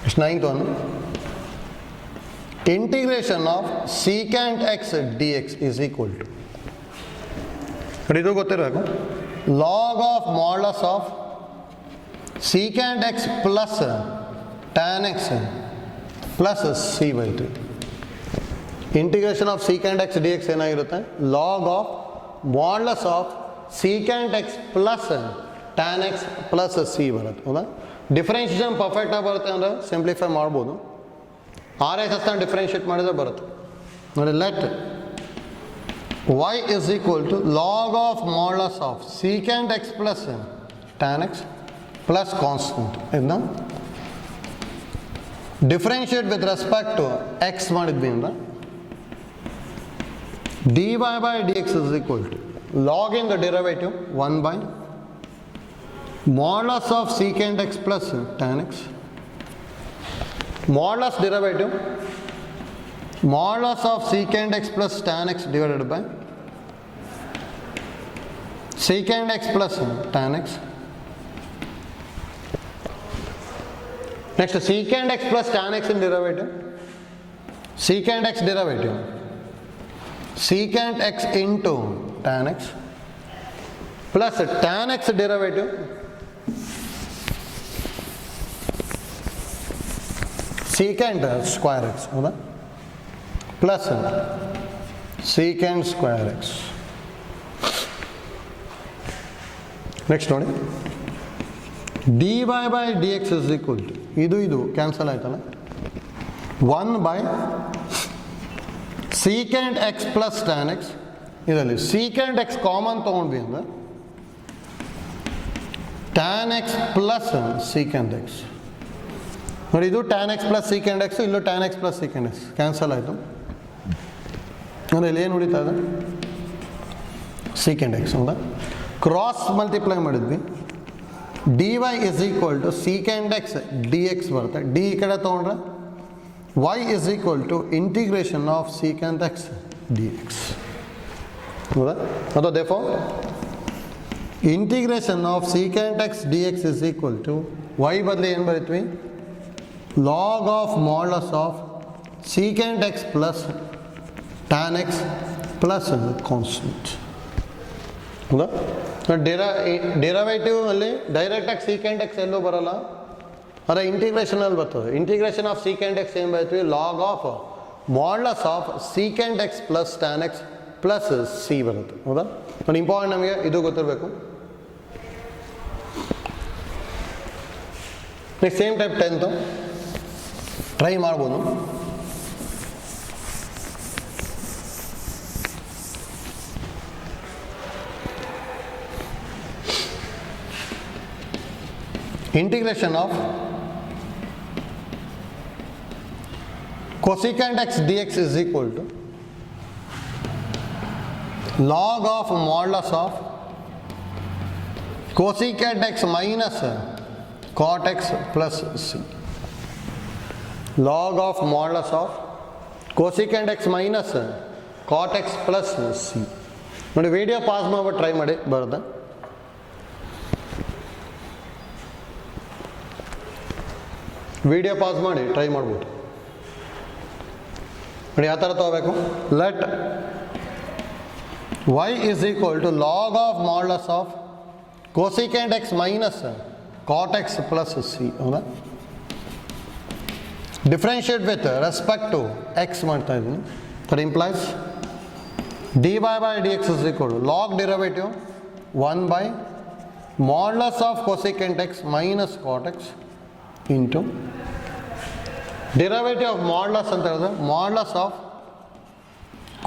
Next 9th one, integration of secant x D x is equal to, ಇದು ಗೊತ್ತಿರಬೇಕು, log of modulus of secant x plus tan x plus c by 3. Integration of secant x D x ಏನಾಗಿರುತ್ತೆ, log of modulus of secant x plus tan x plus C ಬರುತ್ತೆ, ಹೌದಾ? Differentiation ಪರ್ಫೆಕ್ಟಾಗಿ ಬರುತ್ತೆ ಅಂದರೆ simplify ಮಾಡ್ಬೋದು. R S ಎಸ್ನ differentiate ಮಾಡಿದ್ರೆ ಬರುತ್ತೆ ನೋಡಿ. Let y is equal to log of modulus of secant x plus tan x plus constant. ಇದನ್ನ differentiate with respect to x ಮಾಡಿದ್ವಿ ಅಂದ್ರೆ dy by dx is equal to log in the derivative 1 by modulus of secant x plus tan x, modulus derivative modulus of secant x plus tan x divided by secant x plus tan x. Next, secant x plus tan x in derivative, secant x derivative, secant x into tan x plus tan x derivative secant square x, ಹೌದಾ? Plus secant square x. Next ನೋಡಿ, d Y by D X is equal to ಇದು cancel ಆಯ್ತಲ್ಲ, 1 by secant x plus tan x. ಇದರಲ್ಲಿ secant x common ತೊಗೊಂಡ್ವಿ ಅಂದರೆ tan x plus secant x. ನೋಡಿ, ಇದು tan x plus secant x, ಇಲ್ಲೂ tan x plus secant x cancel ಆಯಿತು. ಅಂದರೆ ಇಲ್ಲಿ ಏನು ಉಳಿತಾ ಇದೆ, ಸೀಕೆಂಟ್ ಎಕ್ಸ್, ಹೌದಾ? ಕ್ರಾಸ್ ಮಲ್ಟಿಪ್ಲೈ ಮಾಡಿದ್ವಿ, d y is equal to secant x D x ಬರುತ್ತೆ. ಡಿ ಈ ಕಡೆ ತೊಗೊಂಡ್ರೆ y is equal to integration of secant x D x, ಹೌದಾ? ಅಥವಾ therefore integration of secant x D X is equal to y ಬದಲು ಏನು ಬರೀತೀವಿ, log of modulus of secant x plus tan x plus constant, ಹೌದಾ? Derivative ಅಲ್ಲಿ ಡೈರೆಕ್ಟಾಗಿ secant X ಎಲ್ಲೂ ಬರೋಲ್ಲ, ಆದರೆ ಇಂಟಿಗ್ರೇಷನಲ್ಲಿ ಬರ್ತದೆ. ಇಂಟಿಗ್ರೇಷನ್ ಆಫ್ ಸೀಕೆಂಟ್ ಎಕ್ಸ್ ಏನು ಬರೀತೀವಿ, log of modulus of secant x plus tan x plus C ಬರುತ್ತೆ. ಹೌದಾ? ನೋಡಿ ಇಂಪಾರ್ಟೆಂಟ್ ನಮಗೆ ಇದು ಗೊತ್ತಿರಬೇಕು. Next same type 10th try ಮಾಡ್ಬೋದು. ಇಂಟಿಗ್ರೇಷನ್ ಆಫ್ cosecant x dx is equal to log of modulus of cosecant x minus cot x plus c. Log of modulus of cosecant x minus cot x plus c. ನೋಡಿ video pause ಮಾಡ್ಬಿಟ್ಟು try ಮಾಡಿ ಬರುತ್ತೆ. Video pause ಮಾಡಿ try ಮಾಡ್ಬೋದು. ನೋಡಿ ಯಾವ ಥರ ತಗೋಬೇಕು. Let y is equal to log of modulus of cosecant x minus cot x plus c. ಹೌದಾ? Differentiate with respect to x ಮಾಡ್ತಾ ಇದ್ದೀನಿ. That implies dy by dx is equal to log derivative 1 by modulus of cosecant x minus cot x into derivative of modulus ಅಂತ ಹೇಳಿದ್ರೆ modulus of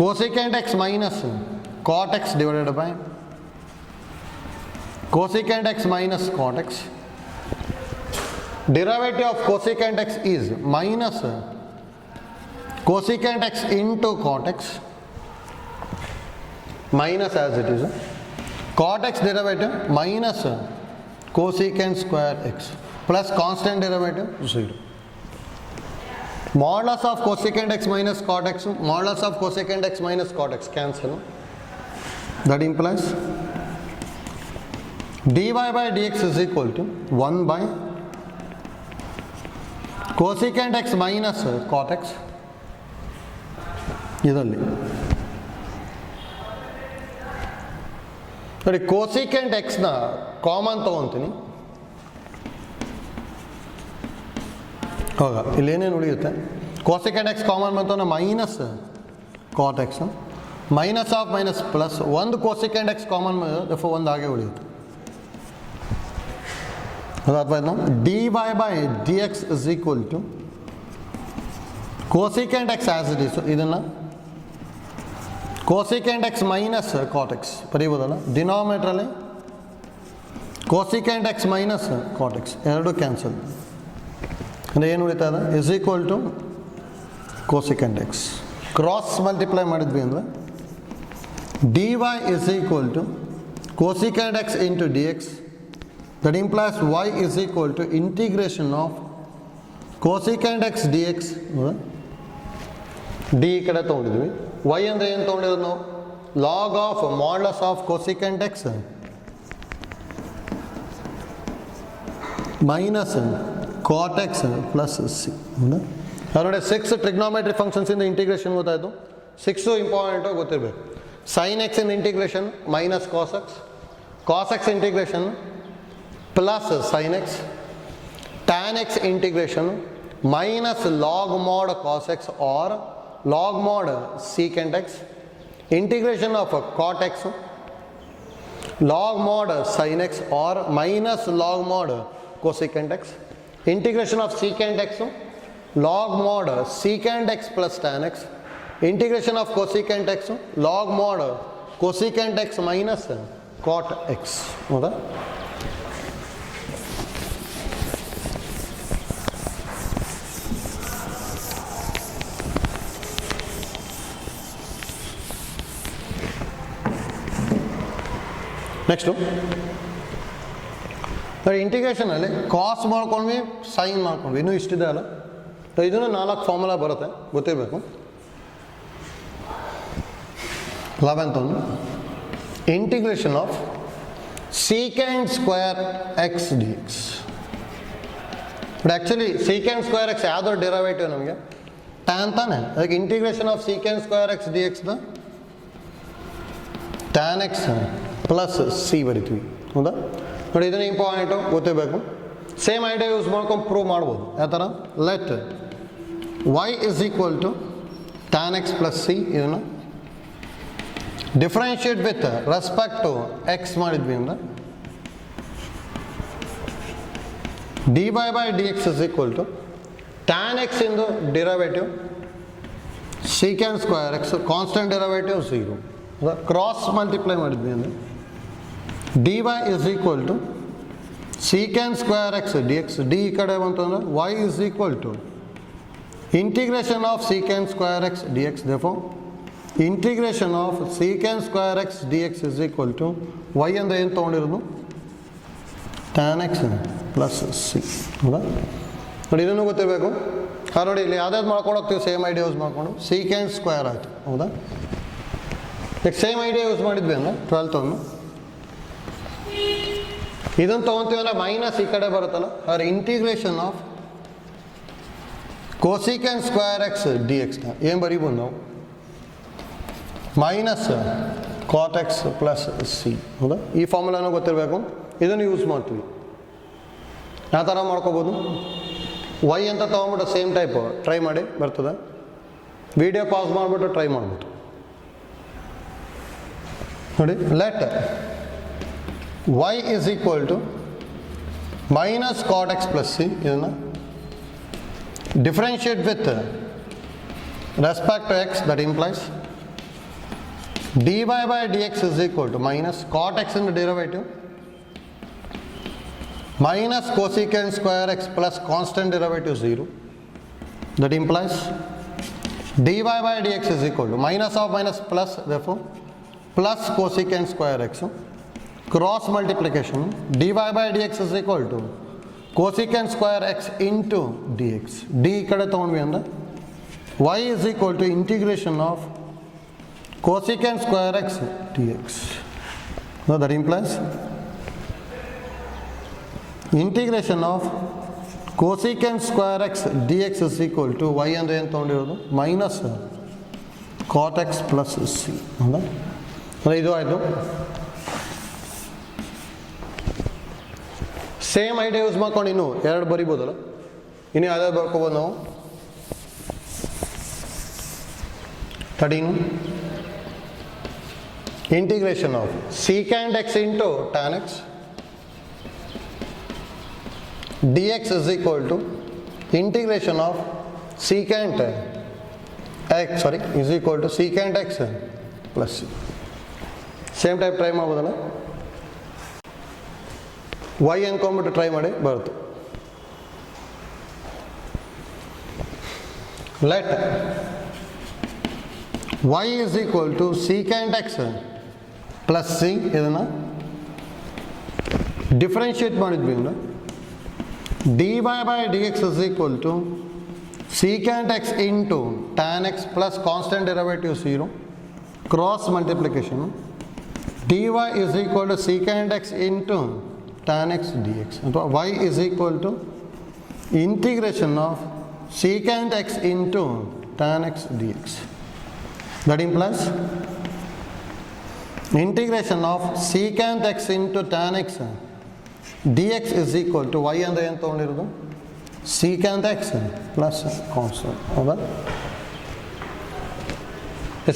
cosecant x minus cot x divided by cosecant x minus cot x. Derivative of cosecant x is minus cosecant x into cot x minus as it is cot x derivative minus cosecant square x plus constant derivative 0. Modulus of cosecant x minus cot x, modulus of cosecant x minus cot x cancel. That implies dy by dx is equal to 1 by cosecant x minus cot x. ಇದರಲ್ಲಿ ನೋಡಿ cosecant x ನ common ತಗೊಂತೀನಿ. ಹೋಗ ಇಲ್ಲಿ ಏನೇನು ಉಳಿಯುತ್ತೆ. cosecant x common ಬಂತು minus cot X minus of minus plus ಒಂದು cosecant x ಕಾಮನ್ ಬಂದು ಒಂದು ಹಾಗೆ ಉಳಿಯುತ್ತೆ. ಅದಾದ್ಮೇಲೆ dy by dx is equal to cosecant x as it is. ಇದನ್ನು cosecant x minus cot x ಬರೀಬೋದಲ್ಲ. ಡಿನಾಮಿನೇಟರಲ್ಲಿ cosecant x minus cot x ಎರಡು ಕ್ಯಾನ್ಸಲ್. ಅಂದರೆ ಏನು ಉಳಿತಾ ಇದೆ is equal to cosecant x. Cross multiply ಮಾಡಿದ್ವಿ ಅಂದರೆ dy is equal to cosecant x into dx. That implies y is equal to integration of cosecant x dx. D ಈ ಕಡೆ ತೊಗೊಂಡಿದ್ವಿ. y ಅಂದರೆ ಏನು ತೊಗೊಂಡಿರೋದು ನಾವು log of modulus of cosecant x minus cot x plus c. ನೋಡಿ 6 trigonometry functions ಇಂದ integration ಗೊತ್ತಾಯಿತು. 6 important ಗೊತ್ತಿರಬೇಕು. sin x in integration minus cos x, cos x integration plus sin x, tan x integration minus log mod cos x or log mod secant x, integration of cot x, log mod sin x or minus log mod cosecant x, integration of secant x, log mod secant x plus tan x, integration of cosecant x, log mod cosecant x minus cot x. ಹೌದಾ? Next ಇಂಟಿಗ್ರೇಷನಲ್ಲಿ ಕಾಸ್ ಮಾಡ್ಕೊಂಡ್ವಿ, sign ಮಾಡ್ಕೊಂಡ್ವಿ, ಇನ್ನೂ ಇಷ್ಟಿದೆ ಅಲ್ಲ. ಇದನ್ನು 4 formula ಬರುತ್ತೆ, ಗೊತ್ತಿರಬೇಕು. 11th one, integration of secant square x dx. But actually secant square x ಯಾವ್ದು derivative ನಮಗೆ tan ತಾನೆ. ಅದಕ್ಕೆ ಇಂಟಿಗ್ರೇಷನ್ ಆಫ್ secant square x dx the tan x plus c ಬರಿತೀವಿ. ಹೌದಾ? ನೋಡಿ ಇದನ್ನು ಇಂಪಾರ್ಟೆಂಟು ಗೊತ್ತಿರಬೇಕು. ಸೇಮ್ ಐಡಿಯಾ ಯೂಸ್ ಮಾಡ್ಕೊಂಡು ಪ್ರೂವ್ ಮಾಡ್ಬೋದು. ಯಾವ ಥರ let y is equal to tan x plus c. ಇದನ್ನು differentiate with respect to x ಮಾಡಿದ್ವಿ ಅಂದ್ರೆ dy by dx is equal to tan x ಇಂದು derivative secant square x constant derivative 0 cross multiply ಮಾಡಿದ್ವಿ ಅಂದರೆ dy is equal to secant square x dx d ಈ ಕಡೆ ಬಂತು ಅಂದರೆ y is equal to integration of secant square x dx. therefore integration of secant square x dx is equal to y ಅಂದರೆ ಏನು ತೊಗೊಂಡಿರೋದು tan x plus C. ಹೌದಾ ನೋಡಿ, ಇದನ್ನು ಗೊತ್ತಿರಬೇಕು. ನೋಡಿ ಇಲ್ಲಿ ಯಾವ್ದಾದ್ರು ಮಾಡ್ಕೊಂಡು ಹೋಗ್ತೀವಿ, ಸೇಮ್ ಐಡಿಯಾ ಯೂಸ್ ಮಾಡಿಕೊಂಡು ಸೀಕೆಂಡ್ ಸ್ಕ್ವೇರ್ ಆಯಿತು. ಹೌದಾ, ಈಗ ಸೇಮ್ ಐಡಿಯಾ ಯೂಸ್ ಮಾಡಿದ್ವಿ ಅಂದರೆ 12th ಇದನ್ನು ತೊಗೊತೀವಿ ಅಂದರೆ ಮೈನಸ್ ಈ ಕಡೆ ಬರುತ್ತಲ್ಲ, ಅದರ integration of cosecant square x d ಎಕ್ಸ್ನ ಏನು ಬರೀಬೋದು ನಾವು, minus cot x plus C. ಹೌದಾ, ಈ ಫಾರ್ಮುಲಾನು ಗೊತ್ತಿರಬೇಕು. ಇದನ್ನು ಯೂಸ್ ಮಾಡ್ತೀವಿ. ಯಾವ ಥರ ಮಾಡ್ಕೋಬೋದು, ವೈ ಅಂತ ತೊಗೊಂಬಿಟ್ಟು ಸೇಮ್ ಟೈಪು ಟ್ರೈ ಮಾಡಿ, ಬರ್ತದೆ. ವಿಡಿಯೋ ಪಾಸ್ ಮಾಡಿಬಿಟ್ಟು ಟ್ರೈ ಮಾಡ್ಬೋದು. ನೋಡಿ, let y is equal to minus cot x plus c. ಇದನ್ನು differentiate with respect to x, that implies dy by dx is equal to minus cot x in the derivative minus cosecant square x plus constant derivative 0. that implies dy by dx is equal to minus of minus plus, therefore plus cosecant square x cross multiplication dy by dx is equal to cosecant square x into dx. d kade tagondvi andre y is equal to integration of cosecant square x dx. now that implies integration of cosecant square x dx is equal to y ಅಂದರೆ ಏನು ತೊಗೊಂಡಿರೋದು minus cot x plus C. ಹೌದಾ, ಇದು ಆಯಿತು. Same idea use ಮಾಡ್ಕೊಂಡು ಇನ್ನೂ ಎರಡು ಬರಿಬೋದಲ್ಲ, ಇನ್ನು ಯಾವ್ದಾದ್ರು ಬರ್ಕೋಬೋದು ನಾವು. 13 integration of secant x into tan x dx is equal to integration of secant x is equal to secant x plus c. Same type try ಮಾಡ್ಬೋದಲ್ಲ, y ಅನ್ಕೊಂಡ್ಬಿಟ್ಟು ಟ್ರೈ ಮಾಡಿ, ಬರುತ್ತೆ. Let y is equal to secant x plus c. ಇದನ್ನು differentiate ಮಾಡಿದ್ವಿ ಅಂದರೆ dy by dx is equal to secant x into tan x plus constant derivative 0 cross multiplication dy is equal to secant x into tan x dx. ಅಥವಾ y is equal to integration of secant x into tan x dx. that implies integration of secant x into tan x dx is equal to y ಅಂದರೆ ಏನು ತೊಗೊಂಡಿರೋದು secant x plus constant. ಹೌದಾ,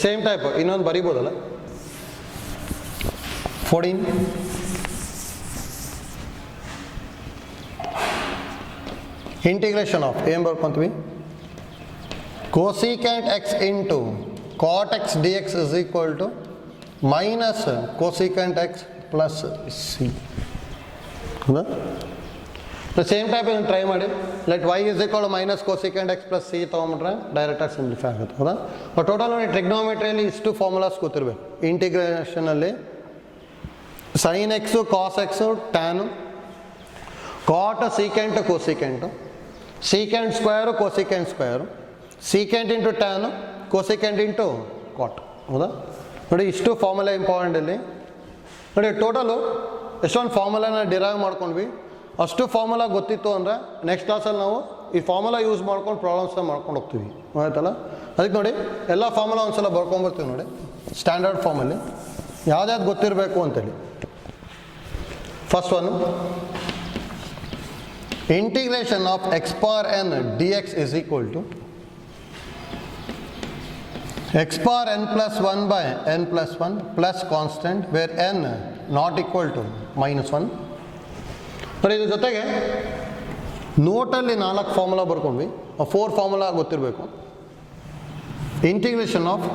same type ಇನ್ನೊಂದು ಬರಿಬೋದಲ್ಲ. 14 integration of ಏನು ಬರ್ಕೊಂತೀವಿ cosecant x into cot x dx is equal to minus cosecant x plus c. ಹೌದಾ, same type ಇದನ್ನು try ಮಾಡಿ. Let y is equal to minus cosecant x plus c ತೊಗೊಂಬಿಟ್ರೆ ಡೈರೆಕ್ಟಾಗಿ simplify ಆಗುತ್ತೆ. ಹೌದಾ, total ನೋಡಿ ಟ್ರಿಗ್ನೋಮೆಟ್ರಿಯಲ್ಲಿ ಇಷ್ಟು formulas ಗೊತ್ತಿರಬೇಕು. ಇಂಟಿಗ್ರೇಷನಲ್ಲಿ sine x, cos x, tan, cot secant cosecant, secant square cosecant square, secant into tan, cosecant into cot. ಹೌದಾ, ನೋಡಿ ಇಷ್ಟು ಫಾರ್ಮುಲಾ ಇಂಪಾರ್ಟೆಂಟ್ ಇಲ್ಲಿ. ನೋಡಿ ಟೋಟಲು ಎಷ್ಟೊಂದು ಫಾರ್ಮುಲಾನ ಡಿರೈವ್ ಮಾಡ್ಕೊಂಡ್ವಿ. ಅಷ್ಟು ಫಾರ್ಮುಲಾ ಗೊತ್ತಿತ್ತು ಅಂದರೆ ನೆಕ್ಸ್ಟ್ ಕ್ಲಾಸಲ್ಲಿ ನಾವು ಈ ಫಾರ್ಮುಲಾ ಯೂಸ್ ಮಾಡ್ಕೊಂಡು ಪ್ರಾಬ್ಲಮ್ಸ್ನ ಮಾಡ್ಕೊಂಡು ಹೋಗ್ತೀವಿ. ಆಯ್ತಲ್ಲ, ಅದಕ್ಕೆ ನೋಡಿ ಎಲ್ಲ ಫಾರ್ಮುಲಾ ಒಂದ್ಸಲ ಬರ್ಕೊಂಬರ್ತೀವಿ ನೋಡಿ ಸ್ಟ್ಯಾಂಡರ್ಡ್ ಫಾರ್ಮಲ್ಲಿ ಯಾವ್ದಾವ್ದು ಗೊತ್ತಿರಬೇಕು ಅಂತೇಳಿ. First one, integration of x power n dx is equal to x power n plus 1 by n plus 1 plus constant where n not equal to -1. ನೋಡಿ ಇದ್ರ ಜೊತೆಗೆ ನೋಟಲ್ಲಿ 4 ಫಾರ್ಮುಲಾ ಬರ್ಕೊಂಡ್ವಿ, 4 ಫಾರ್ಮುಲಾ ಗೊತ್ತಿರಬೇಕು. Integration of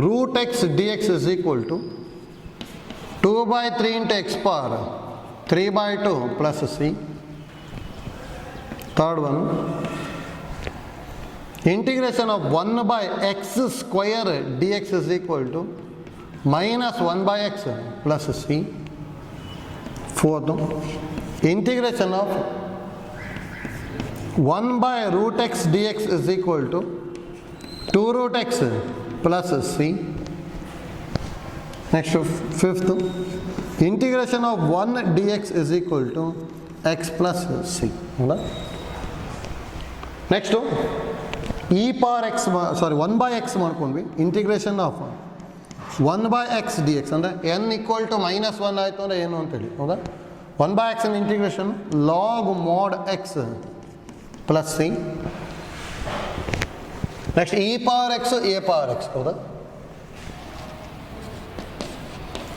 root X D X is equal to 2/3 into x power 3/2 plus c. Third one, integration of 1 by x square dx is equal to minus 1 by x plus c. Fourth, integration of 1 by root x dx is equal to 2 root x plus c. Next, fifth, integration of 1 dx is equal to x plus c. Next, e power x, sorry 1 by x ಮಾಡ್ಕೊಂಡ್ವಿ. Integration of 1 by x dx ಅಂದರೆ n equal to -1 ಆಯಿತು ಅಂದರೆ ಏನು ಅಂತೇಳಿ, ಹೌದಾ? 1 by x in integration log mod x plus c. Next, e power x, a power x, ಹೌದಾ?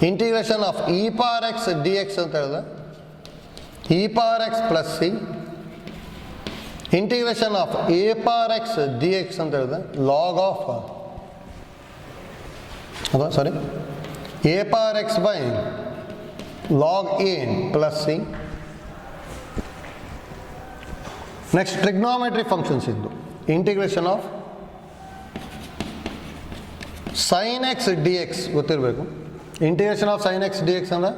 Integration of e power x dx ಅಂತ ಹೇಳಿದ್ರೆ e power x plus c. Integration of a power x dx ಅಂತ ಹೇಳಿದ್ರೆ log of sorry a power x by log a plus c. Next trigonometry functions ಇದ್ದು integration of sin x dx ಗೊತ್ತಿರಬೇಕು. Integration of sin x dx ಅಂದರೆ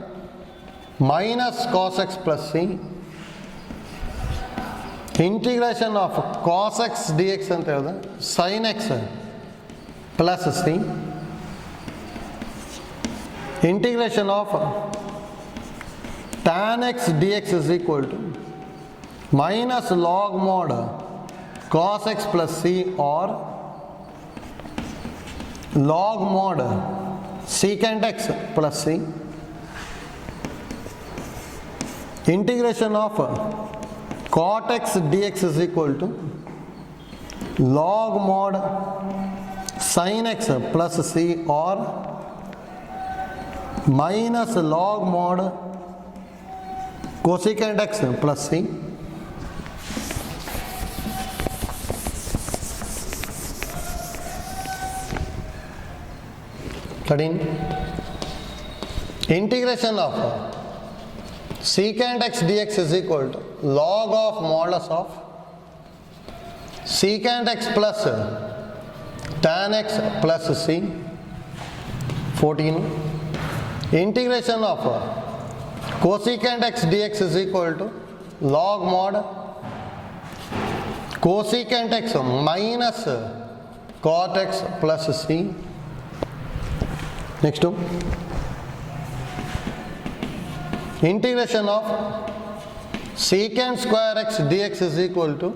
minus cos x plus c. Integration of cos x dx ಅಂತ ಹೇಳಿದ್ರೆ sin x plus c. Integration of tan x dx is equal to minus log mod cos x plus c or log mod secant x plus c. Integration of cot x dx is equal to log mod sin x plus c or minus log mod cosecant x plus c. Integration of secant x dx is equal to log of modulus of secant x plus tan x plus c. 14. Integration of cosecant x dx is equal to log mod cosecant x minus cot x plus c. Next, integration of secant square x dx is equal to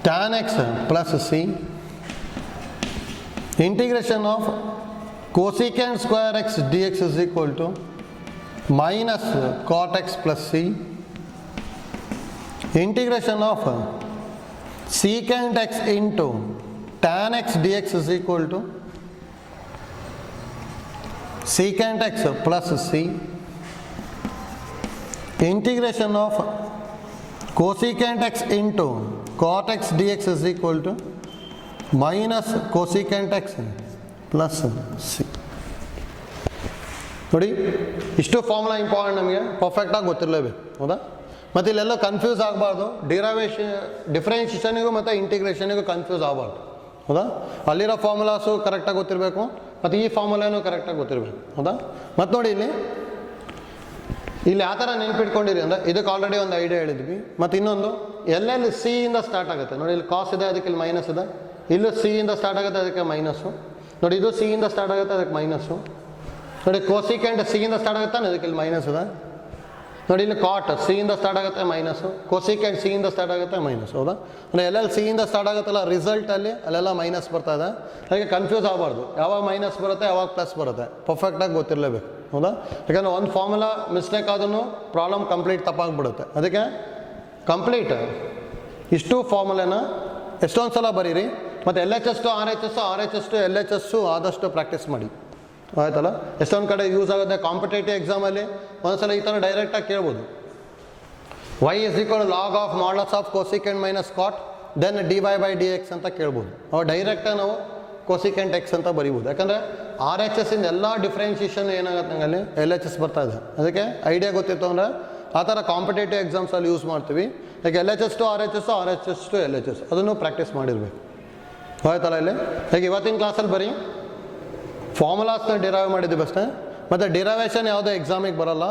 tan x plus c. Integration of cosecant square x dx is equal to minus cot x plus c. Integration of secant x into tan x dx is equal to secant x plus c. Integration of cosecant x into cot x dx is equal to minus cosecant x plus c. ನೋಡಿ, ಇಷ್ಟು formula important, ನಮಗೆ ಪರ್ಫೆಕ್ಟಾಗಿ ಗೊತ್ತಿರಲೇಬೇಕು, ಹೌದಾ? ಮತ್ತು ಇಲ್ಲೆಲ್ಲ confuse ಆಗಬಾರ್ದು. ಡಿಫ್ರೆನ್ಷಿಯೇಷನಿಗೂ ಮತ್ತು ಇಂಟಿಗ್ರೇಷನಿಗೂ confuse ಆಗಬಾರ್ದು, ಹೌದಾ? ಅಲ್ಲಿರೋ ಫಾರ್ಮುಲಾಸು ಕರೆಕ್ಟಾಗಿ ಗೊತ್ತಿರಬೇಕು ಮತ್ತು ಈ ಫಾರ್ಮುಲಾನು ಕರೆಕ್ಟಾಗಿ ಗೊತ್ತಿರಬೇಕು, ಹೌದಾ? ಮತ್ತು ನೋಡಿ ಇಲ್ಲಿ ಯಾವ ಥರ ನೆನ್ಪಿಟ್ಕೊಂಡಿರಿ ಅಂದರೆ ಇದಕ್ಕೆ ಆಲ್ರೆಡಿ ಒಂದು ಐಡಿಯಾ ಹೇಳಿದ್ವಿ. ಮತ್ತು ಇನ್ನೊಂದು ಎಲ್ಲೆಲ್ಲಿ ಸಿ ಇಂದ ಸ್ಟಾರ್ಟ್ ಆಗುತ್ತೆ ನೋಡಿ, ಇಲ್ಲಿ ಕಾಸ್ ಇದೆ ಅದಕ್ಕೆ ಇಲ್ಲಿ ಮೈನಸ್ ಇದೆ, ಇಲ್ಲೂ ಸಿ ಇಂದ ಸ್ಟಾರ್ಟ್ ಆಗುತ್ತೆ ಅದಕ್ಕೆ ಮೈನಸ್ಸು. ನೋಡಿ ಇದು ಸಿ ಇಂದ ಸ್ಟಾರ್ಟ್ ಆಗುತ್ತೆ ಅದಕ್ಕೆ ಮೈನಸ್ಸು. ನೋಡಿ ಕೋಸಿಕೆಂಟ್ ಸಿ ಇಂದ ಸ್ಟಾರ್ಟ್ ಆಗುತ್ತೆ ಅದಕ್ಕೆ ಇಲ್ಲಿ ಮೈನಸ್ ಇದೆ. ನೋಡಿ ಇಲ್ಲಿ ಕಾಟ್ ಸಿ ಇಂದ ಸ್ಟಾರ್ಟ್ ಆಗುತ್ತೆ ಮೈನಸ್ಸು, ಕೋಸಿಕೆಂಟ್ ಸಿ ಇಂದ ಸ್ಟಾರ್ಟ್ ಆಗುತ್ತೆ ಮೈನಸ್, ಹೌದಾ? ಅಂದರೆ ಎಲ್ಲೆಲ್ಲಿ ಸಿ ಇಂದ ಸ್ಟಾರ್ಟ್ ಆಗುತ್ತಲ್ಲ ರಿಸಲ್ಟಲ್ಲಿ ಅಲ್ಲೆಲ್ಲ ಮೈನಸ್ ಬರ್ತಾ ಇದೆ. ಹಾಗೆ ಕನ್ಫ್ಯೂಸ್ ಆಗಬಾರ್ದು, ಯಾವಾಗ ಮೈನಸ್ ಬರುತ್ತೆ ಯಾವಾಗ ಪ್ಲಸ್ ಬರುತ್ತೆ ಪರ್ಫೆಕ್ಟಾಗಿ ಗೊತ್ತಿರಲೇಬೇಕು, ಹೌದಾ? ಯಾಕಂದರೆ ಒಂದು ಫಾರ್ಮುಲಾ ಮಿಸ್ಟೇಕ್ ಆದ್ರೂ ಪ್ರಾಬ್ಲಮ್ ಕಂಪ್ಲೀಟ್ ತಪ್ಪಾಗಿಬಿಡುತ್ತೆ. ಅದಕ್ಕೆ ಕಂಪ್ಲೀಟ್ ಇಷ್ಟು ಫಾರ್ಮುಲಾನ ಎಷ್ಟೊಂದು ಸಲ ಬರೀರಿ. ಮತ್ತು L H S to R H S L H S ಆದಷ್ಟು ಪ್ರಾಕ್ಟೀಸ್ ಮಾಡಿ. ಆಯ್ತಲ್ಲ, ಎಷ್ಟೊಂದು ಕಡೆ ಯೂಸ್ ಆಗುತ್ತೆ. ಕಾಂಪಿಟೇಟಿವ್ ಎಕ್ಸಾಮಲ್ಲಿ ಒಂದ್ಸಲ ಈ ಥರ ಡೈರೆಕ್ಟಾಗಿ ಕೇಳ್ಬೋದು. y is equal to log of modulus of cosecant minus cot then dy by dx ಅಂತ ಕೇಳ್ಬೋದು. ಅವಾಗ ಡೈರೆಕ್ಟಾಗಿ ನಾವು ಕೋಸಿಕೆಂಟ್ ಎಕ್ಸ್ ಅಂತ ಬರೀಬೋದು. ಯಾಕಂದರೆ ಆರ್ ಎಚ್ ಎಸ್ಸಿಂದ ಎಲ್ಲ ಡಿಫ್ರೆನ್ಷಿಯೇಷನ್ ಏನಾಗುತ್ತೆ ನಂಗಲ್ಲಿ ಎಲ್ ಎಚ್ ಎಸ್ ಬರ್ತಾ ಇದೆ. ಅದಕ್ಕೆ ಐಡಿಯಾ ಗೊತ್ತಿತ್ತು ಅಂದರೆ ಆ ಥರ ಕಾಂಪಿಟೇಟಿವ್ ಎಕ್ಸಾಮ್ಸಲ್ಲಿ ಯೂಸ್ ಮಾಡ್ತೀವಿ. ಈಗ L H S to R H S to L H S ಅದನ್ನು ಪ್ರಾಕ್ಟೀಸ್ ಮಾಡಿರಬೇಕು. ಆಯ್ತಲ್ಲ, ಇಲ್ಲಿ ಈಗ ಇವತ್ತಿನ ಕ್ಲಾಸಲ್ಲಿ ಬರೀ ಫಾರ್ಮುಲಾಸ್ನ ಡಿರೈವ್ ಮಾಡಿದ್ದೀವಿ ಅಷ್ಟೇ. ಮತ್ತು ಡಿರೈವೇಷನ್ ಯಾವುದೇ ಎಕ್ಸಾಮಿಗೆ ಬರೋಲ್ಲ.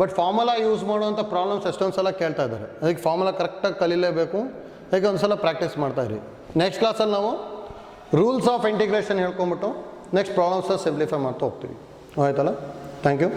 ಬಟ್ ಫಾರ್ಮುಲಾ ಯೂಸ್ ಮಾಡುವಂಥ ಪ್ರಾಬ್ಲಮ್ಸ್ ಎಷ್ಟೊಂದು ಸಲ ಕೇಳ್ತಾ ಇದ್ದಾರೆ. ಅದಕ್ಕೆ ಫಾರ್ಮುಲಾ ಕರೆಕ್ಟಾಗಿ ಕಲೀಲೇಬೇಕು. ಈಗ ಒಂದು ಸಲ ಪ್ರಾಕ್ಟೀಸ್ ಮಾಡ್ತಾಯಿರಿ. ನೆಕ್ಸ್ಟ್ ಕ್ಲಾಸಲ್ಲಿ ನಾವು ರೂಲ್ಸ್ ಆಫ್ ಇಂಟಿಗ್ರೇಷನ್ ಹೇಳ್ಕೊಂಬಿಟ್ಟು ನೆಕ್ಸ್ಟ್ ಪ್ರಾಬ್ಲಮ್ಸ್ನ ಸಿಂಪ್ಲಿಫೈ ಮಾಡ್ತಾ ಹೋಗ್ತೀವಿ. ಆಯ್ತಲ್ಲ, ಥ್ಯಾಂಕ್ ಯು.